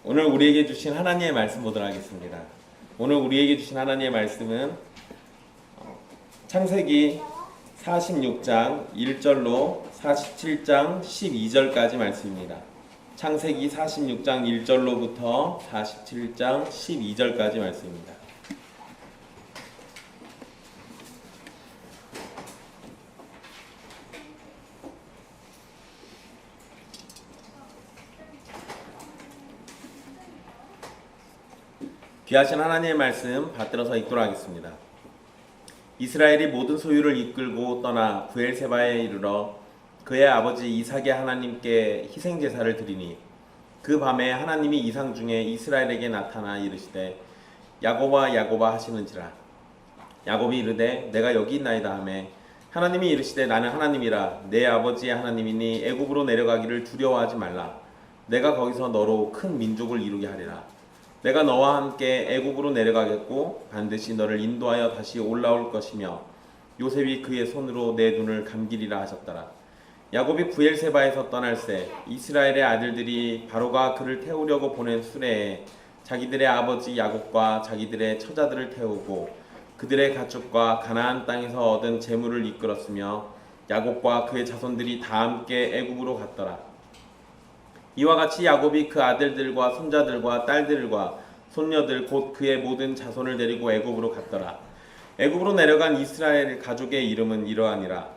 오늘 우리에게 주신 하나님의 말씀 보도록 하겠습니다. 오늘 우리에게 주신 하나님의 말씀은 창세기 46장 1절로 47장 12절까지 말씀입니다. 창세기 46장 1절로부터 47장 12절까지 말씀입니다. 귀하신 하나님의 말씀 받들어서 읽도록 하겠습니다. 이스라엘이 모든 소유를 이끌고 떠나 브엘세바에 이르러 그의 아버지 이삭의 하나님께 희생제사를 드리니 그 밤에 하나님이 이상 중에 이스라엘에게 나타나 이르시되 야곱아 야곱아 하시는지라. 야곱이 이르되 내가 여기 있나이다 하매 하나님이 이르시되 나는 하나님이라 내 아버지의 하나님이니 애굽으로 내려가기를 두려워하지 말라. 내가 거기서 너로 큰 민족을 이루게 하리라. 내가 너와 함께 애굽으로 내려가겠고 반드시 너를 인도하여 다시 올라올 것이며 요셉이 그의 손으로 내 눈을 감기리라 하셨더라. 야곱이 브엘세바에서 떠날새 이스라엘의 아들들이 바로가 그를 태우려고 보낸 수레에 자기들의 아버지 야곱과 자기들의 처자들을 태우고 그들의 가축과 가나안 땅에서 얻은 재물을 이끌었으며 야곱과 그의 자손들이 다 함께 애굽으로 갔더라. 이와 같이 야곱이 그 아들들과 손자들과 딸들과 손녀들 곧 그의 모든 자손을 데리고 애굽으로 갔더라. 애굽으로 내려간 이스라엘 가족의 이름은 이러하니라.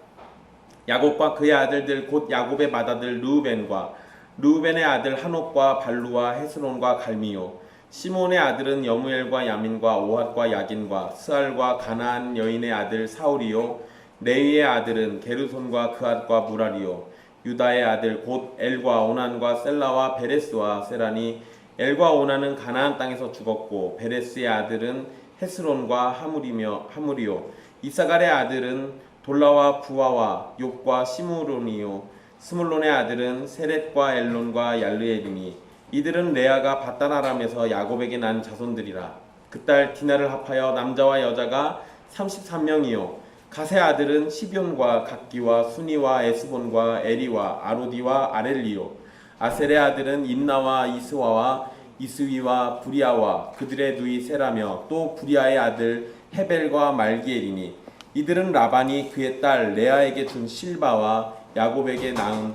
야곱과 그의 아들들 곧 야곱의 맏아들 르우벤과 르우벤의 아들 한옥과 발루와 헤스론과 갈미요 시몬의 아들은 여무엘과 야민과 오핫과 야긴과 스알과 가나안 여인의 아들 사울이요 레위의 아들은 게르손과 그앗과 무라리요 유다의 아들 곧 엘과 오난과 셀라와 베레스와 세라니 엘과 오난은 가나안 땅에서 죽었고 베레스의 아들은 헤스론과 하무리요 이사갈의 아들은 돌라와 부하와 욥과 시므론이요 스물론의 아들은 세렛과 엘론과 얄르엘이니 이들은 레아가 밧단아람에서 야곱에게 난 자손들이라. 그 딸 디나를 합하여 남자와 여자가 33명이요 갓의 아들은 시뵐과 각기와 순이와 에스본과 에리와 아로디와 아렐리요 아셀의 아들은 임나와 이스와와 이스위와 부리아와 그들의 누이 세라며 또 부리아의 아들 헤벨과 말기엘이니 이들은 라반이 그의 딸 레아에게 준 실바와 야곱에게 낳은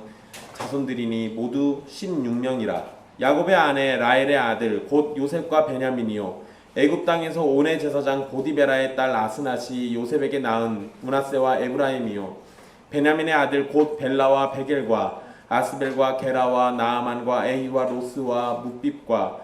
자손들이니 모두 16명이라. 야곱의 아내 라헬의 아들 곧 요셉과 베냐민이요 애굽 땅에서 온의 제사장 보디베라의 딸 아스낫이 요셉에게 낳은 므낫세와 에브라임이요 베냐민의 아들 곧 벨라와 베겔과 아스벨과 게라와 나아만과 에히와 로스와 뭇빕과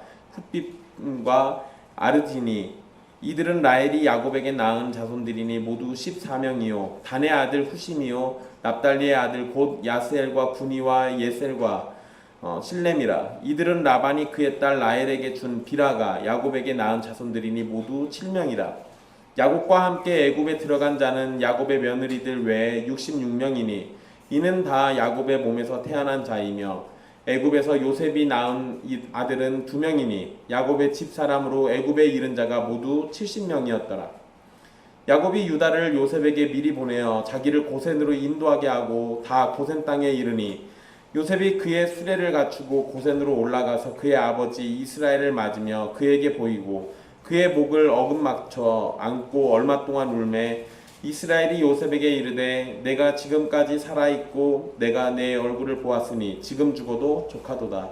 훗빕과 아르디니 이들은 라헬이 야곱에게 낳은 자손들이니 모두 14명이요 단의 아들 후심이요 납달리의 아들 곧 야스엘과 구니와 예셀과 실렘이라. 이들은 라반이 그의 딸 라헬에게 준 비라가 야곱에게 낳은 자손들이니 모두 7명이라. 야곱과 함께 애굽에 들어간 자는 야곱의 며느리들 외에 66명이니 이는 다 야곱의 몸에서 태어난 자이며 애굽에서 요셉이 낳은 아들은 2명이니 야곱의 집사람으로 애굽에 이른 자가 모두 70명이었더라. 야곱이 유다를 요셉에게 미리 보내어 자기를 고센으로 인도하게 하고 다 고센 땅에 이르니 요셉이 그의 수레를 갖추고 고센으로 올라가서 그의 아버지 이스라엘을 맞으며 그에게 보이고 그의 목을 어긋맞춰 안고 얼마 동안 울매 이스라엘이 요셉에게 이르되 내가 지금까지 살아있고 내가 내 얼굴을 보았으니 지금 죽어도 족하도다.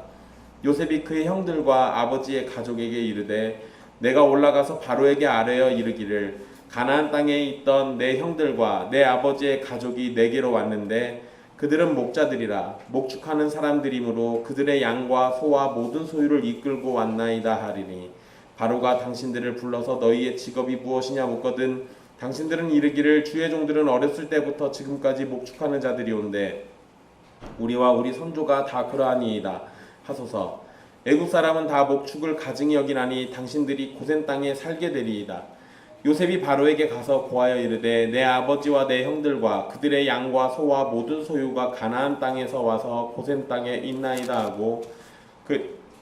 요셉이 그의 형들과 아버지의 가족에게 이르되 내가 올라가서 바로에게 아뢰어 이르기를 가나안 땅에 있던 내 형들과 내 아버지의 가족이 내게로 왔는데 그들은 목자들이라 목축하는 사람들이므로 그들의 양과 소와 모든 소유를 이끌고 왔나이다 하리니 바로가 당신들을 불러서 너희의 직업이 무엇이냐 묻거든 당신들은 이르기를 주의 종들은 어렸을 때부터 지금까지 목축하는 자들이온데 우리와 우리 선조가 다 그러하니이다 하소서. 애굽 사람은 다 목축을 가증히 여기나니 당신들이 고센 땅에 살게 되리이다. 요셉이 바로에게 가서 고하여 이르되 내 아버지와 내 형들과 그들의 양과 소와 모든 소유가 가나안 땅에서 와서 고센 땅에 있나이다 하고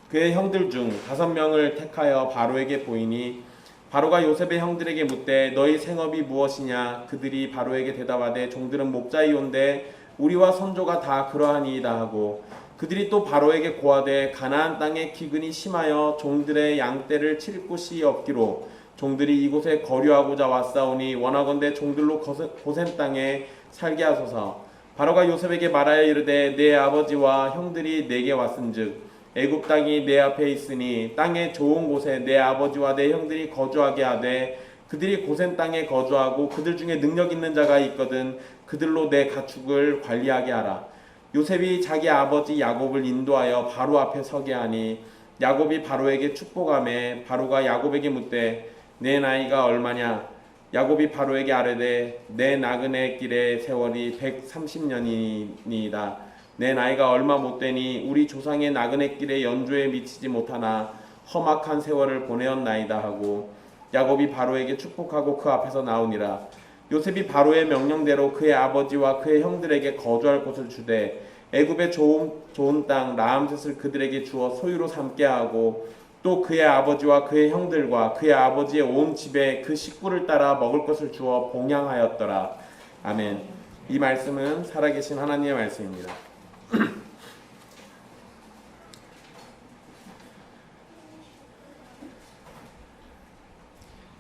그의 형들 중 5명을 택하여 바로에게 보이니 바로가 요셉의 형들에게 묻되 너희 생업이 무엇이냐. 그들이 바로에게 대답하되 종들은 목자이온데 우리와 선조가 다 그러하니이다 하고 그들이 또 바로에게 고하되 가나안 땅의 기근이 심하여 종들의 양떼를 칠 곳이 없기로 종들이 이곳에 거류하고자 왔사오니 원하건대 종들로 고센 땅에 살게 하소서. 바로가 요셉에게 말하여 이르되 내 아버지와 형들이 내게 왔은즉 애굽 땅이 내 앞에 있으니 땅의 좋은 곳에 내 아버지와 내 형들이 거주하게 하되 그들이 고센 땅에 거주하고 그들 중에 능력 있는 자가 있거든 그들로 내 가축을 관리하게 하라. 요셉이 자기 아버지 야곱을 인도하여 바로 앞에 서게 하니 야곱이 바로에게 축복하매 바로가 야곱에게 묻되 내 나이가 얼마냐? 야곱이 바로에게 아뢰되 내 나그네 길의 세월이 130년이니이다. 내 나이가 얼마 못되니 우리 조상의 나그네 길의 연조에 미치지 못하나 험악한 세월을 보내었나이다 하고 야곱이 바로에게 축복하고 그 앞에서 나오니라. 요셉이 바로의 명령대로 그의 아버지와 그의 형들에게 거주할 곳을 주되 애굽의 좋은 땅 라암셋을 그들에게 주어 소유로 삼게 하고 또 그의 아버지와 그의 형들과 그의 아버지의 온 집에 그 식구를 따라 먹을 것을 주어 봉양하였더라. 아멘. 이 말씀은 살아계신 하나님의 말씀입니다.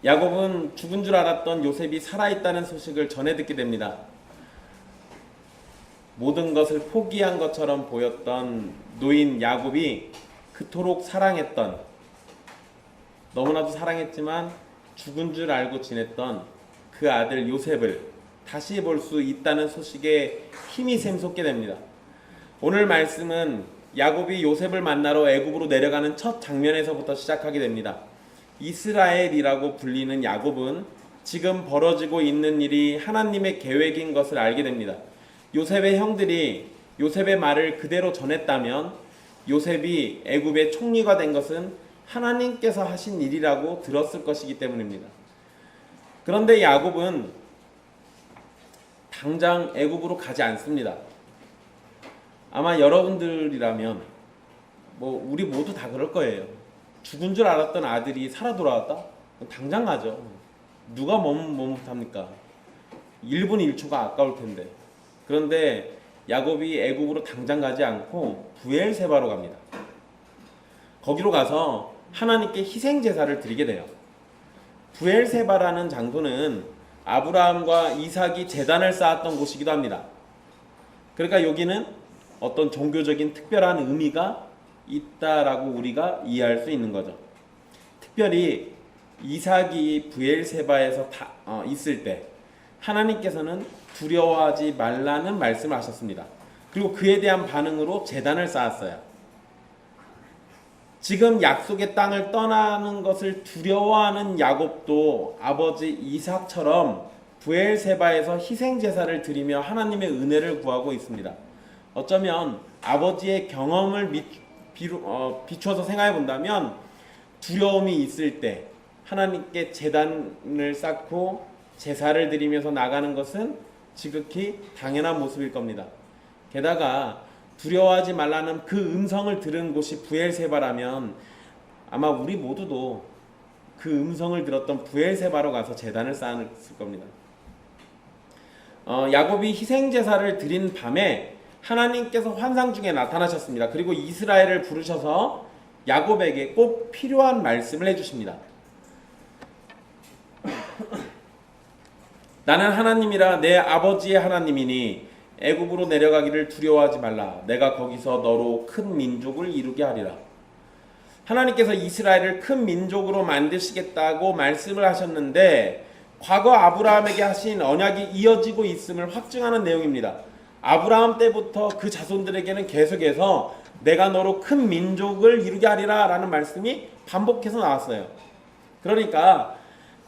야곱은 죽은 줄 알았던 요셉이 살아있다는 소식을 전해 듣게 됩니다. 모든 것을 포기한 것처럼 보였던 노인 야곱이 그토록 사랑했던, 너무나도 사랑했지만 죽은 줄 알고 지냈던 그 아들 요셉을 다시 볼 수 있다는 소식에 힘이 샘솟게 됩니다. 오늘 말씀은 야곱이 요셉을 만나러 애굽으로 내려가는 첫 장면에서부터 시작하게 됩니다. 이스라엘이라고 불리는 야곱은 지금 벌어지고 있는 일이 하나님의 계획인 것을 알게 됩니다. 요셉의 형들이 요셉의 말을 그대로 전했다면 요셉이 애굽의 총리가 된 것은 하나님께서 하신 일이라고 들었을 것이기 때문입니다. 그런데 야곱은 당장 애굽으로 가지 않습니다. 아마 여러분들이라면 우리 모두 다 그럴 거예요. 죽은 줄 알았던 아들이 살아 돌아왔다? 당장 가죠. 누가 머뭇합니까? 1분 1초가 아까울 텐데. 그런데 야곱이 애굽으로 당장 가지 않고 브엘세바로 갑니다. 거기로 가서 하나님께 희생 제사를 드리게 돼요. 브엘세바라는 장소는 아브라함과 이삭이 제단을 쌓았던 곳이기도 합니다. 그러니까 여기는 어떤 종교적인 특별한 의미가 있다라고 우리가 이해할 수 있는 거죠. 특별히 이삭이 브엘세바에서 있을 때 하나님께서는 두려워하지 말라는 말씀을 하셨습니다. 그리고 그에 대한 반응으로 제단을 쌓았어요. 지금 약속의 땅을 떠나는 것을 두려워하는 야곱도 아버지 이삭처럼 브엘세바에서 희생 제사를 드리며 하나님의 은혜를 구하고 있습니다. 어쩌면 아버지의 경험을 비추어서 생각해 본다면 두려움이 있을 때 하나님께 제단을 쌓고 제사를 드리면서 나가는 것은 지극히 당연한 모습일 겁니다. 게다가 두려워하지 말라는 그 음성을 들은 곳이 브엘세바라면 아마 우리 모두도 그 음성을 들었던 브엘세바로 가서 제단을 쌓았을 겁니다. 야곱이 희생 제사를 드린 밤에 하나님께서 환상 중에 나타나셨습니다. 그리고 이스라엘을 부르셔서 야곱에게 꼭 필요한 말씀을 해주십니다. 나는 하나님이라 내 아버지의 하나님이니 애굽으로 내려가기를 두려워하지 말라. 내가 거기서 너로 큰 민족을 이루게 하리라. 하나님께서 이스라엘을 큰 민족으로 만드시겠다고 말씀을 하셨는데 과거 아브라함에게 하신 언약이 이어지고 있음을 확증하는 내용입니다. 아브라함 때부터 그 자손들에게는 계속해서 내가 너로 큰 민족을 이루게 하리라 라는 말씀이 반복해서 나왔어요. 그러니까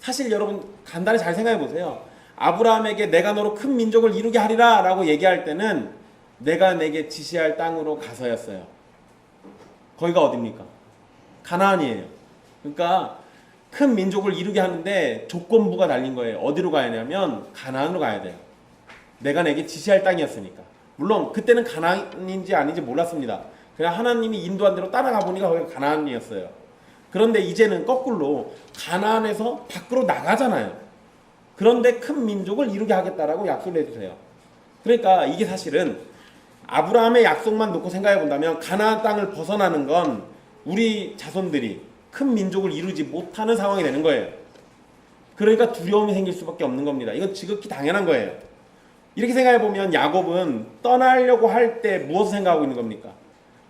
사실 여러분 간단히 잘 생각해 보세요. 아브라함에게 내가 너로 큰 민족을 이루게 하리라 라고 얘기할 때는 내가 내게 지시할 땅으로 가서였어요. 거기가 어딥니까? 가나안이에요. 그러니까 큰 민족을 이루게 하는데 조건부가 달린 거예요. 어디로 가야 하냐면 가나안으로 가야 돼요. 내가 내게 지시할 땅이었으니까. 물론 그때는 가나안인지 아닌지 몰랐습니다. 그냥 하나님이 인도한 대로 따라가 보니까 거기가 가나안이었어요. 그런데 이제는 거꾸로 가나안에서 밖으로 나가잖아요. 그런데 큰 민족을 이루게 하겠다라고 약속을 해주세요. 그러니까 이게 사실은 아브라함의 약속만 놓고 생각해 본다면 가나안 땅을 벗어나는 건 우리 자손들이 큰 민족을 이루지 못하는 상황이 되는 거예요. 그러니까 두려움이 생길 수밖에 없는 겁니다. 이건 지극히 당연한 거예요. 이렇게 생각해 보면 야곱은 떠나려고 할 때 무엇을 생각하고 있는 겁니까?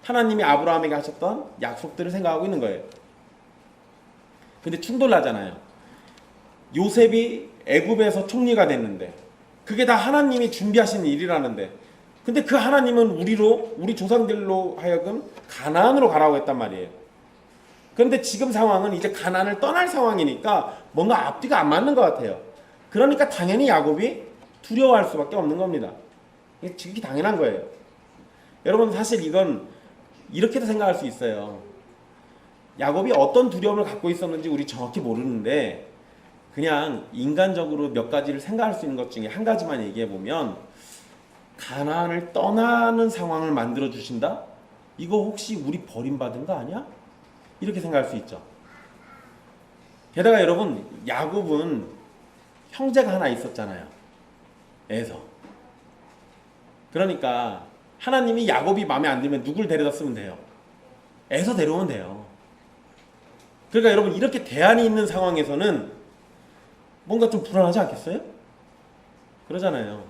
하나님이 아브라함에게 하셨던 약속들을 생각하고 있는 거예요. 근데 충돌나잖아요. 요셉이 애굽에서 총리가 됐는데 그게 다 하나님이 준비하신 일이라는데, 근데 그 하나님은 우리 조상들로 하여금 가나안으로 가라고 했단 말이에요. 그런데 지금 상황은 이제 가나안을 떠날 상황이니까 뭔가 앞뒤가 안 맞는 것 같아요. 그러니까 당연히 야곱이 두려워할 수밖에 없는 겁니다. 이게 지극히 당연한 거예요. 여러분, 사실 이건 이렇게도 생각할 수 있어요. 야곱이 어떤 두려움을 갖고 있었는지 우리 정확히 모르는데 그냥 인간적으로 몇 가지를 생각할 수 있는 것 중에 한 가지만 얘기해 보면, 가나안을 떠나는 상황을 만들어 주신다? 이거 혹시 우리 버림받은 거 아니야? 이렇게 생각할 수 있죠. 게다가 여러분, 야곱은 형제가 하나 있었잖아요. 에서. 그러니까 하나님이 야곱이 마음에 안 들면 누굴 데려다 쓰면 돼요? 에서 데려오면 돼요. 그러니까 여러분, 이렇게 대안이 있는 상황에서는 뭔가 좀 불안하지 않겠어요? 그러잖아요.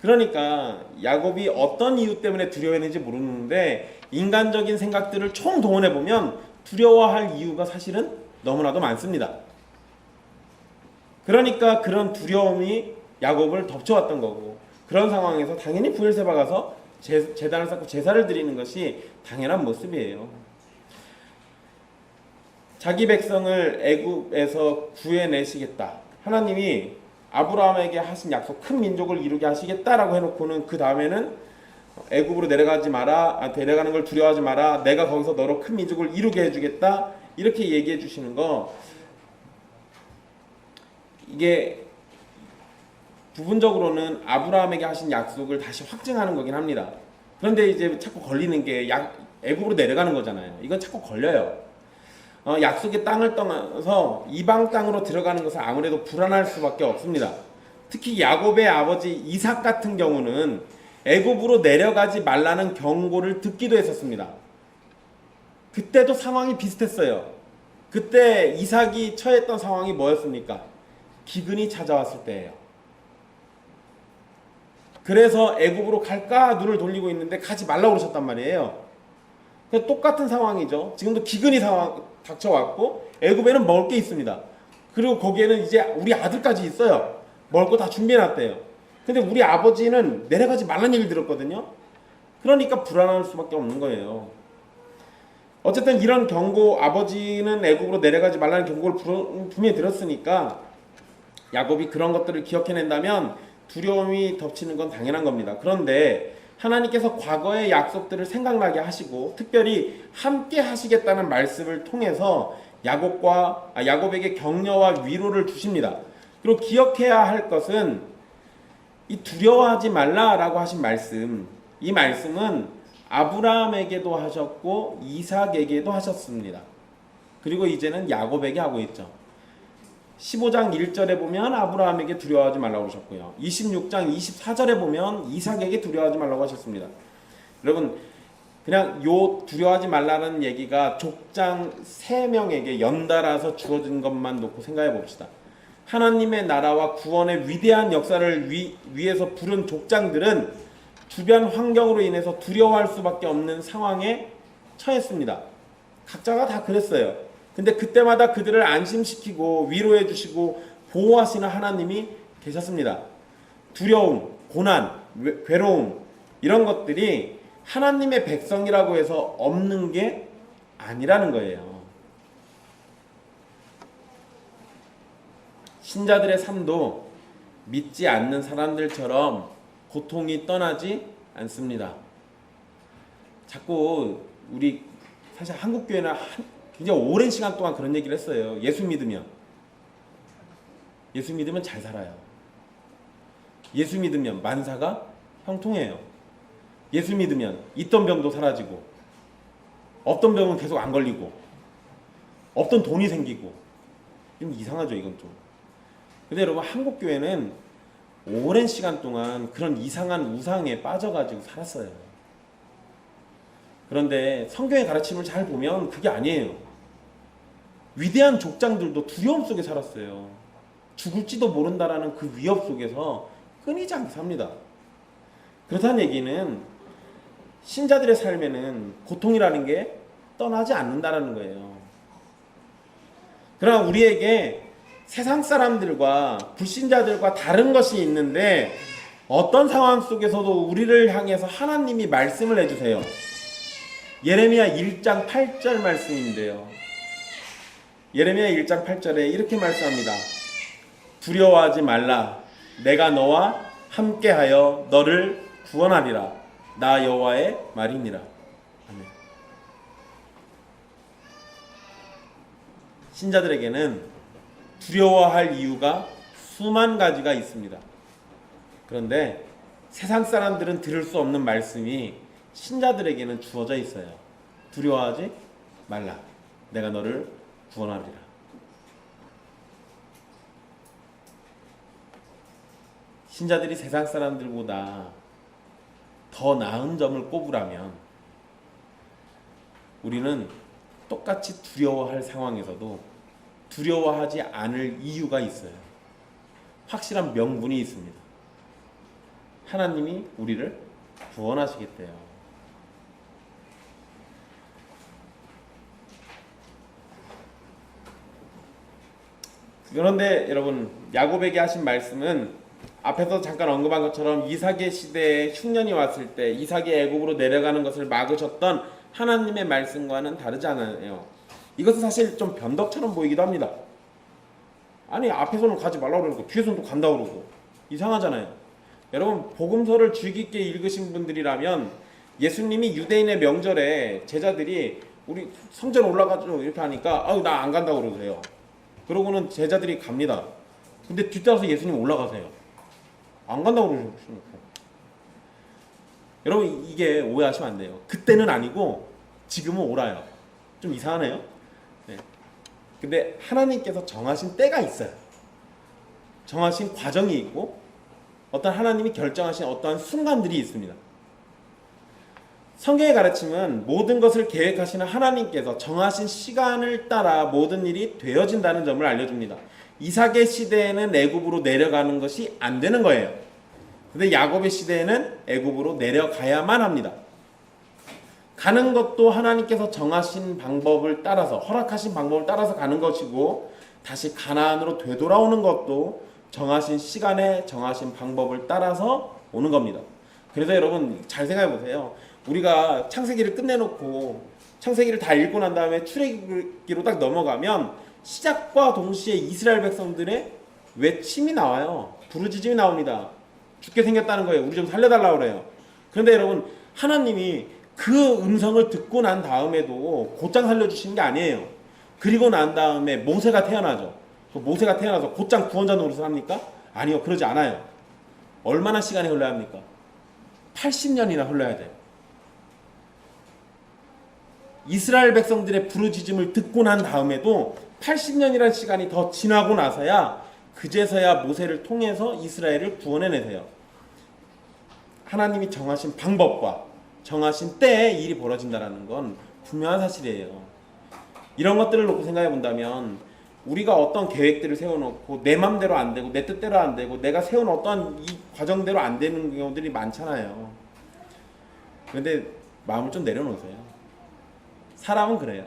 그러니까 야곱이 어떤 이유 때문에 두려워했는지 모르는데 인간적인 생각들을 총동원해 보면 두려워할 이유가 사실은 너무나도 많습니다. 그러니까 그런 두려움이 야곱을 덮쳐왔던 거고, 그런 상황에서 당연히 브엘세바 가서 제단을 쌓고 제사를 드리는 것이 당연한 모습이에요. 자기 백성을 애굽에서 구해내시겠다, 하나님이 아브라함에게 하신 약속, 큰 민족을 이루게 하시겠다라고 해놓고는 그 다음에는 애굽으로 내려가지 마라, 데려가는 걸 두려워하지 마라, 내가 거기서 너로 큰 민족을 이루게 해주겠다, 이렇게 얘기해 주시는 거, 이게 부분적으로는 아브라함에게 하신 약속을 다시 확증하는 거긴 합니다. 그런데 이제 자꾸 걸리는 게 애굽으로 내려가는 거잖아요. 이건 자꾸 걸려요. 약속의 땅을 떠나서 이방 땅으로 들어가는 것은 아무래도 불안할 수밖에 없습니다. 특히 야곱의 아버지 이삭 같은 경우는 애굽으로 내려가지 말라는 경고를 듣기도 했었습니다. 그때도 상황이 비슷했어요. 그때 이삭이 처했던 상황이 뭐였습니까? 기근이 찾아왔을 때예요. 그래서 애굽으로 갈까 눈을 돌리고 있는데 가지 말라고 그러셨단 말이에요. 똑같은 상황이죠. 지금도 기근이 닥쳐왔고 애굽에는 먹을 게 있습니다. 그리고 거기에는 이제 우리 아들까지 있어요. 먹을 거 다 준비해놨대요. 근데 우리 아버지는 내려가지 말라는 얘기를 들었거든요. 그러니까 불안할 수밖에 없는 거예요. 어쨌든 이런 경고, 아버지는 애굽으로 내려가지 말라는 경고를 분명히 들었으니까 야곱이 그런 것들을 기억해낸다면 두려움이 덮치는 건 당연한 겁니다. 그런데 하나님께서 과거의 약속들을 생각나게 하시고 특별히 함께 하시겠다는 말씀을 통해서 야곱에게 격려와 위로를 주십니다. 그리고 기억해야 할 것은 이 두려워하지 말라라고 하신 말씀, 이 말씀은 아브라함에게도 하셨고 이삭에게도 하셨습니다. 그리고 이제는 야곱에게 하고 있죠. 15장 1절에 보면 아브라함에게 두려워하지 말라고 하셨고요. 26장 24절에 보면 이삭에게 두려워하지 말라고 하셨습니다. 여러분, 그냥 요 두려워하지 말라는 얘기가 족장 3명에게 연달아서 주어진 것만 놓고 생각해 봅시다. 하나님의 나라와 구원의 위대한 역사를 위해서 부른 족장들은 주변 환경으로 인해서 두려워할 수밖에 없는 상황에 처했습니다. 각자가 다 그랬어요. 근데 그때마다 그들을 안심시키고 위로해 주시고 보호하시는 하나님이 계셨습니다. 두려움, 고난, 괴로움, 이런 것들이 하나님의 백성이라고 해서 없는 게 아니라는 거예요. 신자들의 삶도 믿지 않는 사람들처럼 고통이 떠나지 않습니다. 자꾸 우리 사실 한국교회는 굉장히 오랜 시간 동안 그런 얘기를 했어요. 예수 믿으면 잘 살아요. 예수 믿으면 만사가 형통해요. 예수 믿으면 있던 병도 사라지고 없던 병은 계속 안 걸리고 없던 돈이 생기고. 좀 이상하죠, 이건 좀. 근데 여러분, 한국교회는 오랜 시간 동안 그런 이상한 우상에 빠져가지고 살았어요. 그런데 성경의 가르침을 잘 보면 그게 아니에요. 위대한 족장들도 두려움 속에 살았어요. 죽을지도 모른다라는 그 위협 속에서 끊이지 않게 삽니다. 그렇다는 얘기는 신자들의 삶에는 고통이라는 게 떠나지 않는다라는 거예요. 그러나 우리에게 세상 사람들과 불신자들과 다른 것이 있는데 어떤 상황 속에서도 우리를 향해서 하나님이 말씀을 해주세요. 예레미야 1장 8절 말씀인데요. 예레미야 1장 8절에 이렇게 말씀합니다. 두려워하지 말라. 내가 너와 함께하여 너를 구원하리라. 나 여호와의 말이니라. 아멘. 신자들에게는 두려워할 이유가 수만 가지가 있습니다. 그런데 세상 사람들은 들을 수 없는 말씀이 신자들에게는 주어져 있어요. 두려워하지 말라. 내가 너를 구원하리라. 신자들이 세상 사람들보다 더 나은 점을 꼽으라면 우리는 똑같이 두려워할 상황에서도 두려워하지 않을 이유가 있어요. 확실한 명분이 있습니다. 하나님이 우리를 구원하시겠대요. 그런데 여러분, 야곱에게 하신 말씀은 앞에서 잠깐 언급한 것처럼 이삭의 시대에 흉년이 왔을 때 이삭이 애굽으로 내려가는 것을 막으셨던 하나님의 말씀과는 다르지 않아요. 이것은 사실 좀 변덕처럼 보이기도 합니다. 아니, 앞에서는 가지 말라고 그러고 뒤에서는 또 간다고 그러고 이상하잖아요. 여러분, 복음서를 주의 깊게 읽으신 분들이라면 예수님이 유대인의 명절에 제자들이 우리 성전 올라가죠 이렇게 하니까 나 안 간다고 그러세요. 그러고는 제자들이 갑니다. 근데 뒤따라서 예수님 올라가세요. 안 간다고 그러시니까. 여러분, 이게 오해하시면 안 돼요. 그때는 아니고 지금은 오라요. 좀 이상하네요. 네. 근데 하나님께서 정하신 때가 있어요. 정하신 과정이 있고 어떤 하나님이 결정하신 어떠한 순간들이 있습니다. 성경의 가르침은 모든 것을 계획하시는 하나님께서 정하신 시간을 따라 모든 일이 되어진다는 점을 알려줍니다. 이삭의 시대에는 애굽으로 내려가는 것이 안 되는 거예요. 근데 야곱의 시대에는 애굽으로 내려가야만 합니다. 가는 것도 하나님께서 정하신 방법을 따라서, 허락하신 방법을 따라서 가는 것이고, 다시 가나안으로 되돌아오는 것도 정하신 시간에 정하신 방법을 따라서 오는 겁니다. 그래서 여러분 잘 생각해 보세요. 우리가 창세기를 끝내놓고 창세기를 다 읽고 난 다음에 출애굽기로 딱 넘어가면 시작과 동시에 이스라엘 백성들의 외침이 나와요. 부르짖음이 나옵니다. 죽게 생겼다는 거예요. 우리 좀 살려달라고 그래요. 그런데 여러분, 하나님이 그 음성을 듣고 난 다음에도 곧장 살려주시는 게 아니에요. 그리고 난 다음에 모세가 태어나죠. 그 모세가 태어나서 곧장 구원자 노릇을 합니까? 아니요, 그러지 않아요. 얼마나 시간이 흘러야 합니까? 80년이나 흘러야 돼요. 이스라엘 백성들의 부르짖음을 듣고 난 다음에도 80년이라는 시간이 더 지나고 나서야, 그제서야 모세를 통해서 이스라엘을 구원해내세요. 하나님이 정하신 방법과 정하신 때에 일이 벌어진다는 건 분명한 사실이에요. 이런 것들을 놓고 생각해 본다면 우리가 어떤 계획들을 세워놓고 내 맘대로 안 되고 내 뜻대로 안 되고 내가 세운 어떤 이 과정대로 안 되는 경우들이 많잖아요. 그런데 마음을 좀 내려놓으세요. 사람은 그래요.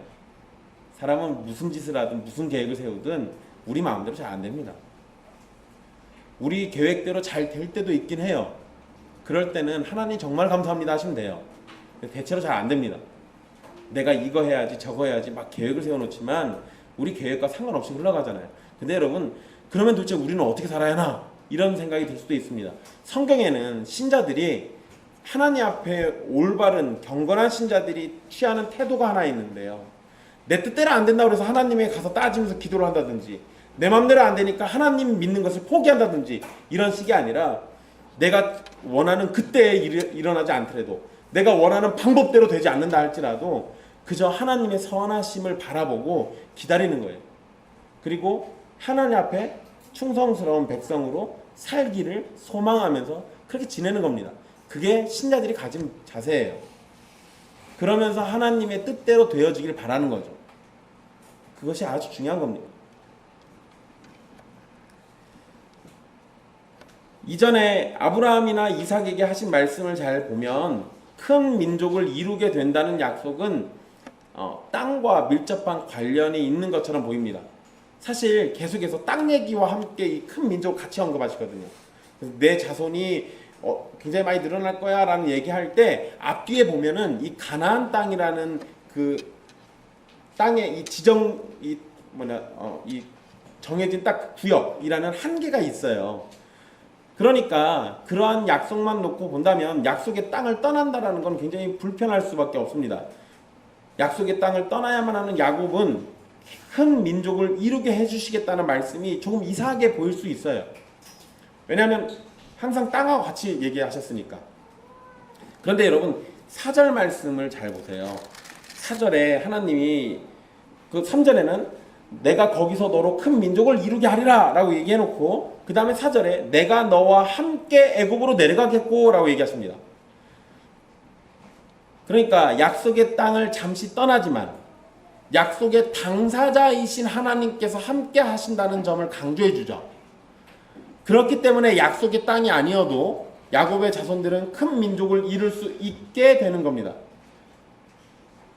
사람은 무슨 짓을 하든 무슨 계획을 세우든 우리 마음대로 잘 안 됩니다. 우리 계획대로 잘 될 때도 있긴 해요. 그럴 때는 하나님 정말 감사합니다 하시면 돼요. 대체로 잘 안 됩니다. 내가 이거 해야지 저거 해야지 막 계획을 세워놓지만 우리 계획과 상관없이 흘러가잖아요. 근데 여러분, 그러면 도대체 우리는 어떻게 살아야 하나? 이런 생각이 들 수도 있습니다. 성경에는 신자들이 하나님 앞에 올바른 경건한 신자들이 취하는 태도가 하나 있는데요. 내 뜻대로 안 된다고 해서 하나님에 가서 따지면서 기도를 한다든지, 내 맘대로 안 되니까 하나님 믿는 것을 포기한다든지, 이런 식이 아니라 내가 원하는 그때에 일어나지 않더라도, 내가 원하는 방법대로 되지 않는다 할지라도 그저 하나님의 선하심을 바라보고 기다리는 거예요. 그리고 하나님 앞에 충성스러운 백성으로 살기를 소망하면서 그렇게 지내는 겁니다. 그게 신자들이 가진 자세예요. 그러면서 하나님의 뜻대로 되어지길 바라는 거죠. 그것이 아주 중요한 겁니다. 이전에 아브라함이나 이삭에게 하신 말씀을 잘 보면 큰 민족을 이루게 된다는 약속은 땅과 밀접한 관련이 있는 것처럼 보입니다. 사실 계속해서 땅 얘기와 함께 이 큰 민족을 같이 언급하시거든요. 내 자손이 굉장히 많이 늘어날 거야 라는 얘기할 때 앞뒤에 보면은 이 가나안 땅이라는 그 땅의 이 이 정해진 딱 구역이라는 한계가 있어요. 그러니까 그러한 약속만 놓고 본다면 약속의 땅을 떠난다라는 건 굉장히 불편할 수밖에 없습니다. 약속의 땅을 떠나야만 하는 야곱은 큰 민족을 이루게 해주시겠다는 말씀이 조금 이상하게 보일 수 있어요. 왜냐하면 항상 땅하고 같이 얘기하셨으니까. 그런데 여러분 4절 말씀을 잘 보세요. 4절에 하나님이 그 3절에는 내가 거기서 너로 큰 민족을 이루게 하리라 라고 얘기해놓고 그 다음에 4절에 내가 너와 함께 애굽으로 내려가겠고 라고 얘기하십니다. 그러니까 약속의 땅을 잠시 떠나지만 약속의 당사자이신 하나님께서 함께 하신다는 점을 강조해 주죠. 그렇기 때문에 약속의 땅이 아니어도 야곱의 자손들은 큰 민족을 이룰 수 있게 되는 겁니다.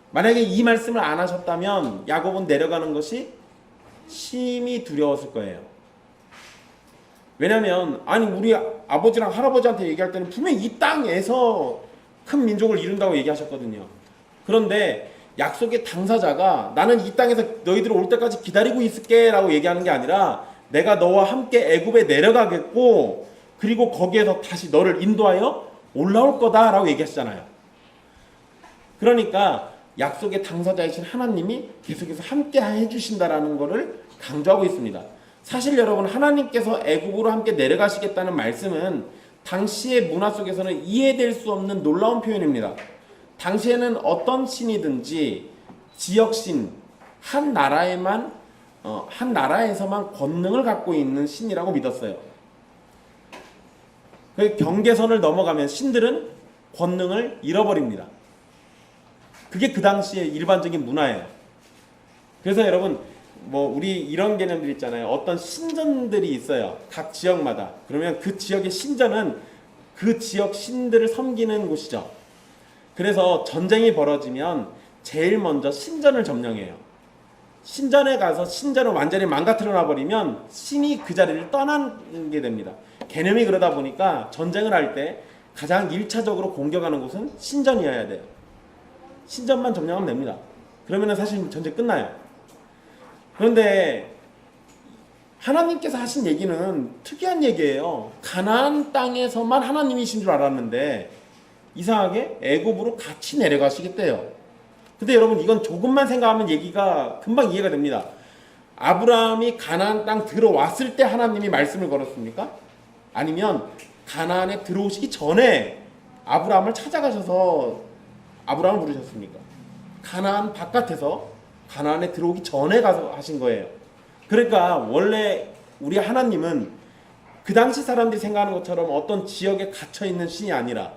만약에 이 말씀을 안 하셨다면 야곱은 내려가는 것이 심히 두려웠을 거예요. 왜냐하면 아니 우리 아버지랑 할아버지한테 얘기할 때는 분명히 이 땅에서 큰 민족을 이룬다고 얘기하셨거든요. 그런데 약속의 당사자가 나는 이 땅에서 너희들 올 때까지 기다리고 있을게 라고 얘기하는 게 아니라 내가 너와 함께 애굽에 내려가겠고 그리고 거기에서 다시 너를 인도하여 올라올 거다 라고 얘기하시잖아요. 그러니까 약속의 당사자이신 하나님이 계속해서 함께 해주신다라는 것을 강조하고 있습니다. 사실 여러분 하나님께서 애굽으로 함께 내려가시겠다는 말씀은 당시의 문화 속에서는 이해될 수 없는 놀라운 표현입니다. 당시에는 어떤 신이든지 지역신, 한 나라에서만 권능을 갖고 있는 신이라고 믿었어요. 그 경계선을 넘어가면 신들은 권능을 잃어버립니다. 그게 그 당시의 일반적인 문화예요. 그래서 여러분 우리 이런 개념들 있잖아요. 어떤 신전들이 있어요. 각 지역마다. 그러면 그 지역의 신전은 그 지역 신들을 섬기는 곳이죠. 그래서 전쟁이 벌어지면 제일 먼저 신전을 점령해요. 신전에 가서 신전을 완전히 망가뜨려 놔버리면 신이 그 자리를 떠나게 됩니다. 개념이 그러다 보니까 전쟁을 할 때 가장 1차적으로 공격하는 곳은 신전이어야 돼요. 신전만 점령하면 됩니다. 그러면 사실 전쟁 끝나요. 그런데 하나님께서 하신 얘기는 특이한 얘기예요. 가나안 땅에서만 하나님이신 줄 알았는데 이상하게 애굽으로 같이 내려가시겠대요. 근데 여러분 이건 조금만 생각하면 얘기가 금방 이해가 됩니다. 아브라함이 가나안 땅 들어왔을 때 하나님이 말씀을 걸었습니까? 아니면 가나안에 들어오시기 전에 아브라함을 찾아가셔서 아브라함을 부르셨습니까? 가나안 바깥에서 가나안에 들어오기 전에 가서 하신 거예요. 그러니까 원래 우리 하나님은 그 당시 사람들이 생각하는 것처럼 어떤 지역에 갇혀있는 신이 아니라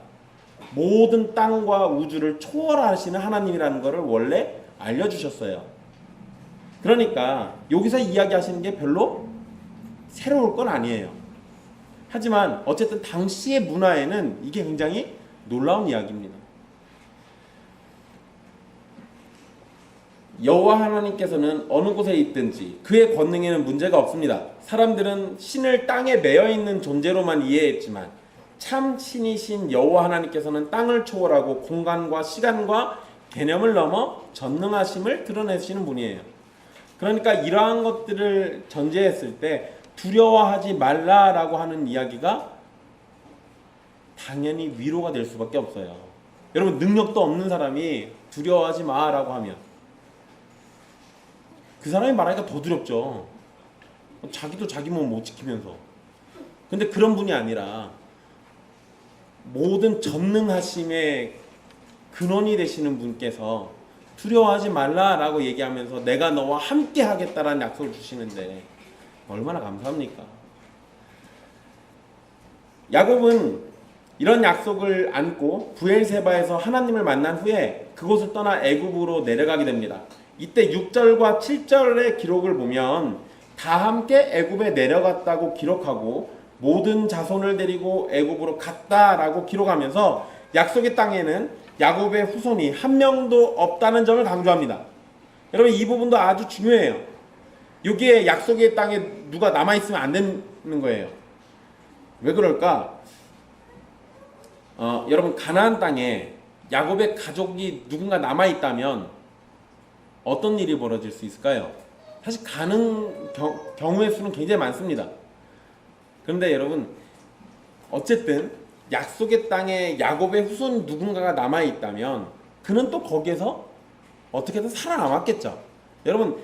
모든 땅과 우주를 초월하시는 하나님이라는 것을 원래 알려주셨어요. 그러니까 여기서 이야기하시는 게 별로 새로울 건 아니에요. 하지만 어쨌든 당시의 문화에는 이게 굉장히 놀라운 이야기입니다. 여호와 하나님께서는 어느 곳에 있든지 그의 권능에는 문제가 없습니다. 사람들은 신을 땅에 매여있는 존재로만 이해했지만 참 신이신 여호와 하나님께서는 땅을 초월하고 공간과 시간과 개념을 넘어 전능하심을 드러내시는 분이에요. 그러니까 이러한 것들을 전제했을 때 두려워하지 말라라고 하는 이야기가 당연히 위로가 될 수밖에 없어요. 여러분 능력도 없는 사람이 두려워하지 마라고 하면 그 사람이 말하니까 더 두렵죠. 자기도 자기 몸 못 지키면서. 근데 그런 분이 아니라 모든 전능하심의 근원이 되시는 분께서 두려워하지 말라라고 얘기하면서 내가 너와 함께 하겠다라는 약속을 주시는데 얼마나 감사합니까? 야곱은 이런 약속을 안고 브엘세바에서 하나님을 만난 후에 그곳을 떠나 애굽으로 내려가게 됩니다. 이때 6절과 7절의 기록을 보면 다 함께 애굽에 내려갔다고 기록하고 모든 자손을 데리고 애굽으로 갔다라고 기록하면서 약속의 땅에는 야곱의 후손이 한 명도 없다는 점을 강조합니다. 여러분, 이 부분도 아주 중요해요. 여기에 약속의 땅에 누가 남아있으면 안 되는 거예요. 왜 그럴까? 여러분, 가나안 땅에 야곱의 가족이 누군가 남아있다면 어떤 일이 벌어질 수 있을까요? 사실 경우의 수는 굉장히 많습니다. 그런데 여러분, 어쨌든 약속의 땅에 야곱의 후손 누군가가 남아있다면 그는 또 거기에서 어떻게든 살아남았겠죠. 여러분,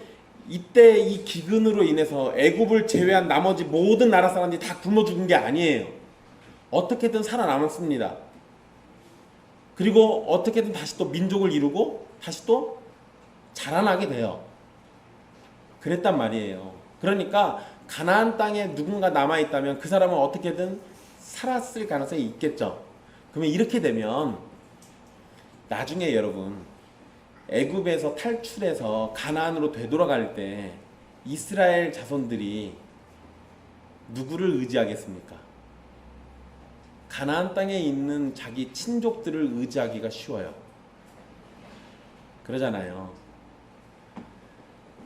이때 이 기근으로 인해서 애굽을 제외한 나머지 모든 나라 사람들이 다 굶어 죽은 게 아니에요. 어떻게든 살아남았습니다. 그리고 어떻게든 다시 또 민족을 이루고 다시 또 자라나게 돼요. 그랬단 말이에요. 그러니까 가나안 땅에 누군가 남아있다면 그 사람은 어떻게든 살았을 가능성이 있겠죠. 그러면 이렇게 되면 나중에 여러분, 애굽에서 탈출해서 가나안으로 되돌아갈 때 이스라엘 자손들이 누구를 의지하겠습니까? 가나안 땅에 있는 자기 친족들을 의지하기가 쉬워요. 그러잖아요.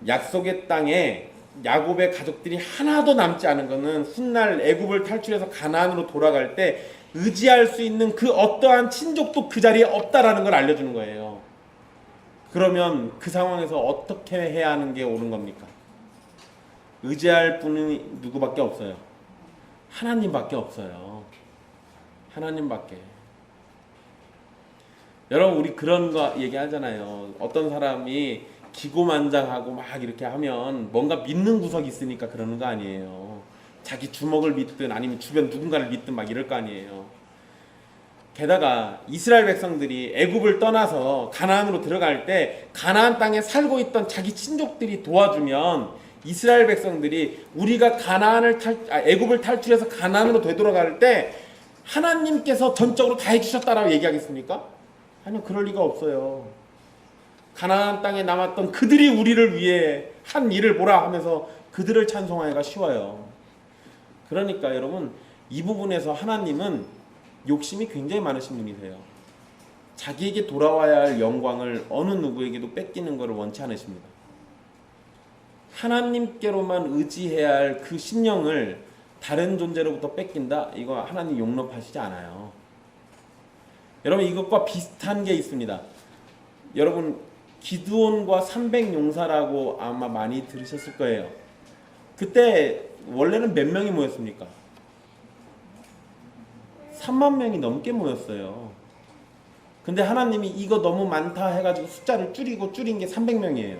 약속의 땅에 야곱의 가족들이 하나도 남지 않은 것은 훗날 애굽을 탈출해서 가나안으로 돌아갈 때 의지할 수 있는 그 어떠한 친족도 그 자리에 없다라는 걸 알려주는 거예요. 그러면 그 상황에서 어떻게 해야 하는 게 옳은 겁니까? 의지할 분이 누구밖에 없어요. 하나님밖에 없어요. 하나님밖에. 여러분, 우리 그런 거 얘기하잖아요. 어떤 사람이 기고만장하고 막 이렇게 하면 뭔가 믿는 구석이 있으니까 그러는 거 아니에요. 자기 주먹을 믿든 아니면 주변 누군가를 믿든 막 이럴 거 아니에요. 게다가 이스라엘 백성들이 애굽을 떠나서 가나안으로 들어갈 때 가나안 땅에 살고 있던 자기 친족들이 도와주면 이스라엘 백성들이 우리가 애굽을 탈출해서 가나안으로 되돌아갈 때 하나님께서 전적으로 다 해주셨다라고 얘기하겠습니까? 아니요, 그럴 리가 없어요. 가나안 땅에 남았던 그들이 우리를 위해 한 일을 보라 하면서 그들을 찬송하기가 쉬워요. 그러니까 여러분, 이 부분에서 하나님은 욕심이 굉장히 많으신 분이세요. 자기에게 돌아와야 할 영광을 어느 누구에게도 뺏기는 것을 원치 않으십니다. 하나님께로만 의지해야 할 그 심령을 다른 존재로부터 뺏긴다? 이거 하나님 용납하시지 않아요. 여러분, 이것과 비슷한 게 있습니다. 여러분, 기드온과 300용사라고 아마 많이 들으셨을 거예요. 그때 원래는 몇 명이 모였습니까? 3만 명이 넘게 모였어요. 근데 하나님이 이거 너무 많다 해가지고 숫자를 줄인 게 300명이에요.